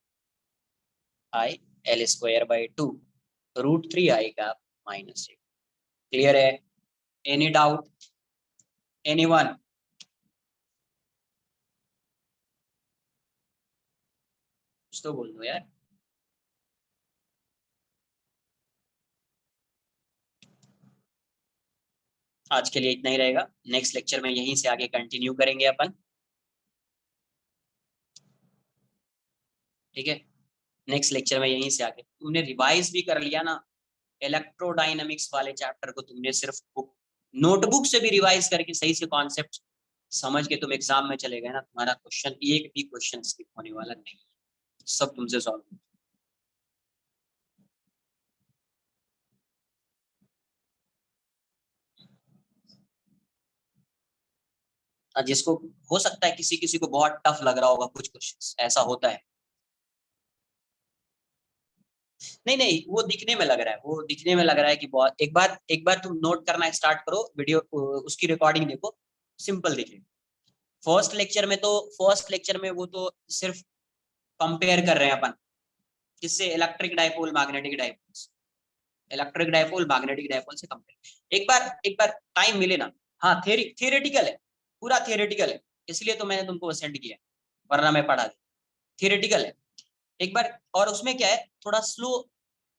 I l square by to √3 I cap minus J. Clear है, any doubt, anyone? कुछ तो बोल दो यार। आज के लिए इतना ही रहेगा, नेक्स्ट लेक्चर में यहीं से आगे कंटिन्यू करेंगे अपन। ठीक है, नेक्स्ट लेक्चर में यहीं से आगे, तुमने रिवाइज भी कर लिया ना इलेक्ट्रोडायनामिक्स वाले चैप्टर को, तुमने सिर्फ बुक नोटबुक से भी रिवाइज करके सही से कॉन्सेप्ट समझ के तुम एग्जाम में चले गए ना, तुम्हारा क्वेश्चन एक भी क्वेश्चन स्किप होने वाला नहीं है, सब तुमसे सॉल्व। जिसको हो सकता है किसी किसी को बहुत टफ लग रहा होगा कुछ क्वेश्चंस, ऐसा होता है। नहीं नहीं, वो दिखने में लग रहा है, वो दिखने में लग रहा है कि बहुत, एक बार तुम नोट करना स्टार्ट करो, वीडियो उसकी रिकॉर्डिंग देखो, सिंपल दिखे। फर्स्ट लेक्चर में वो तो सिर्फ कंपेयर कर रहे हैं अपन, किससे, इलेक्ट्रिक डायपोल मैग्नेटिक डायपोल से कंपेयर। एक बार टाइम मिले ना। हाँ, थियरेटिकल है, पूरा थियरेटिकल है, इसलिए तो मैंने तुमको सेंड किया, वरना मैं पढ़ा दे। थियरेटिकल है एक बार, और उसमें क्या है, थोड़ा स्लो,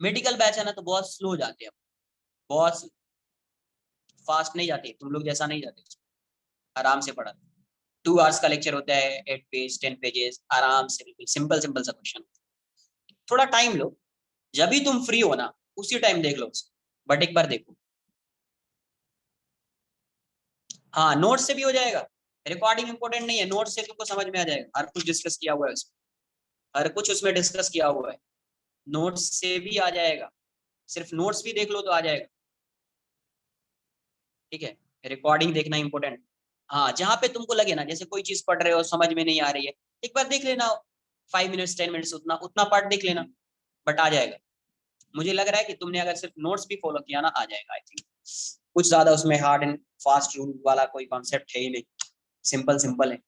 मेडिकल बैच है ना तो बहुत स्लो जाते हैं, बहुत फास्ट नहीं जाते, तुम लोग जैसा नहीं जाते, आराम से पढ़ा। 2 आवर्स का लेक्चर होता है, 8 पेज 10 पेजेस, आराम से, बिल्कुल सिंपल सिंपल सा क्वेश्चन। थोड़ा टाइम लो, जब भी तुम फ्री हो ना उसी टाइम देख लो उसको, बट एक बार देखो। हाँ, नोट से भी हो जाएगा, रिकॉर्डिंग इंपॉर्टेंट नहीं है, नोट से तुमको समझ में आ जाएगा, हर कुछ डिस्कस किया हुआ है उसमें, हर कुछ उसमें डिस्कस किया हुआ है, नोट्स से भी आ जाएगा, सिर्फ नोट्स भी देख लो तो आ जाएगा। ठीक है, रिकॉर्डिंग देखना इंपॉर्टेंट। हाँ, जहां पे तुमको लगे ना, जैसे कोई चीज पढ़ रहे हो समझ में नहीं आ रही है, एक बार देख लेना, 5 मिनट्स 10 मिनट्स, उतना उतना पार्ट देख लेना, बट आ जाएगा। मुझे लग रहा है कि तुमने अगर सिर्फ नोट्स भी फॉलो किया ना, आ जाएगा आई थिंक। कुछ ज्यादा उसमें हार्ड एंड फास्ट रूल वाला कोई कॉन्सेप्ट है ही नहीं, सिंपल सिंपल है।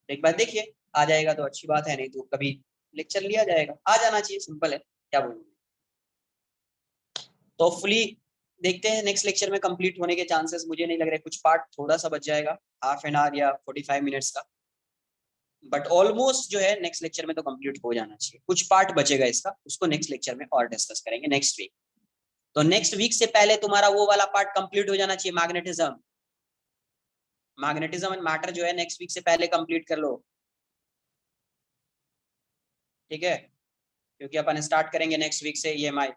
एक बार देखिए, आ जाएगा तो अच्छी बात है, नहीं तो कभी लेक्चर लिया जाएगा, आ जाना चाहिए, सिंपल है, क्या बोलूँ। तो फुली देखते हैं नेक्स्ट लेक्चर में कंप्लीट होने के चांसेस मुझे नहीं लग रहे, कुछ पार्ट थोड़ा सा बच जाएगा, हाफ एन आवर या 45 मिनट्स का, बट ऑलमोस्ट जो है नेक्स्ट लेक्चर में तो कंप्लीट हो जाना चाहिए। कुछ पार्ट बचेगा इसका, उसको नेक्स्ट लेक्चर में और डिस्कस करेंगे नेक्स्ट वीक। तो नेक्स्ट वीक से पहले तुम्हारा वो वाला पार्ट कंप्लीट हो जाना चाहिए, मैग्नेटिज्म एंड मैटर जो है नेक्स्ट वीक से पहले कंप्लीट कर लो। ठीक है, क्योंकि अपन स्टार्ट करेंगे नेक्स्ट वीक से ईएमआई।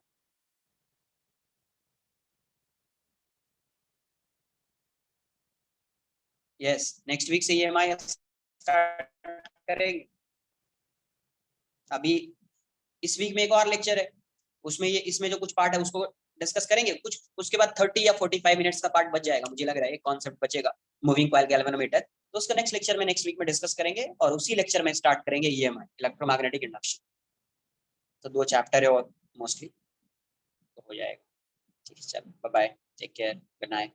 यस, नेक्स्ट वीक से ईएमआई स्टार्ट करेंगे। अभी इस वीक में एक और लेक्चर है, उसमें ये इसमें जो कुछ पार्ट है उसको डिस्कस करेंगे कुछ, उसके बाद 30 या 45 मिनट्स का पार्ट बच जाएगा, मुझे लग रहा है एक कॉन्सेप्ट बचेगा, मूविंग कॉइल गैल्वेनोमीटर, तो उसका नेक्स्ट लेक्चर में नेक्स्ट वीक में डिस्कस करेंगे, और उसी लेक्चर में स्टार्ट करेंगे ईएमआई, इलेक्ट्रोमैग्नेटिक इंडक्शन। तो 2 चैप्टर है और मोस्टली, तो हो जाएगा। ठीक है, चलो bye bye, take care, good night.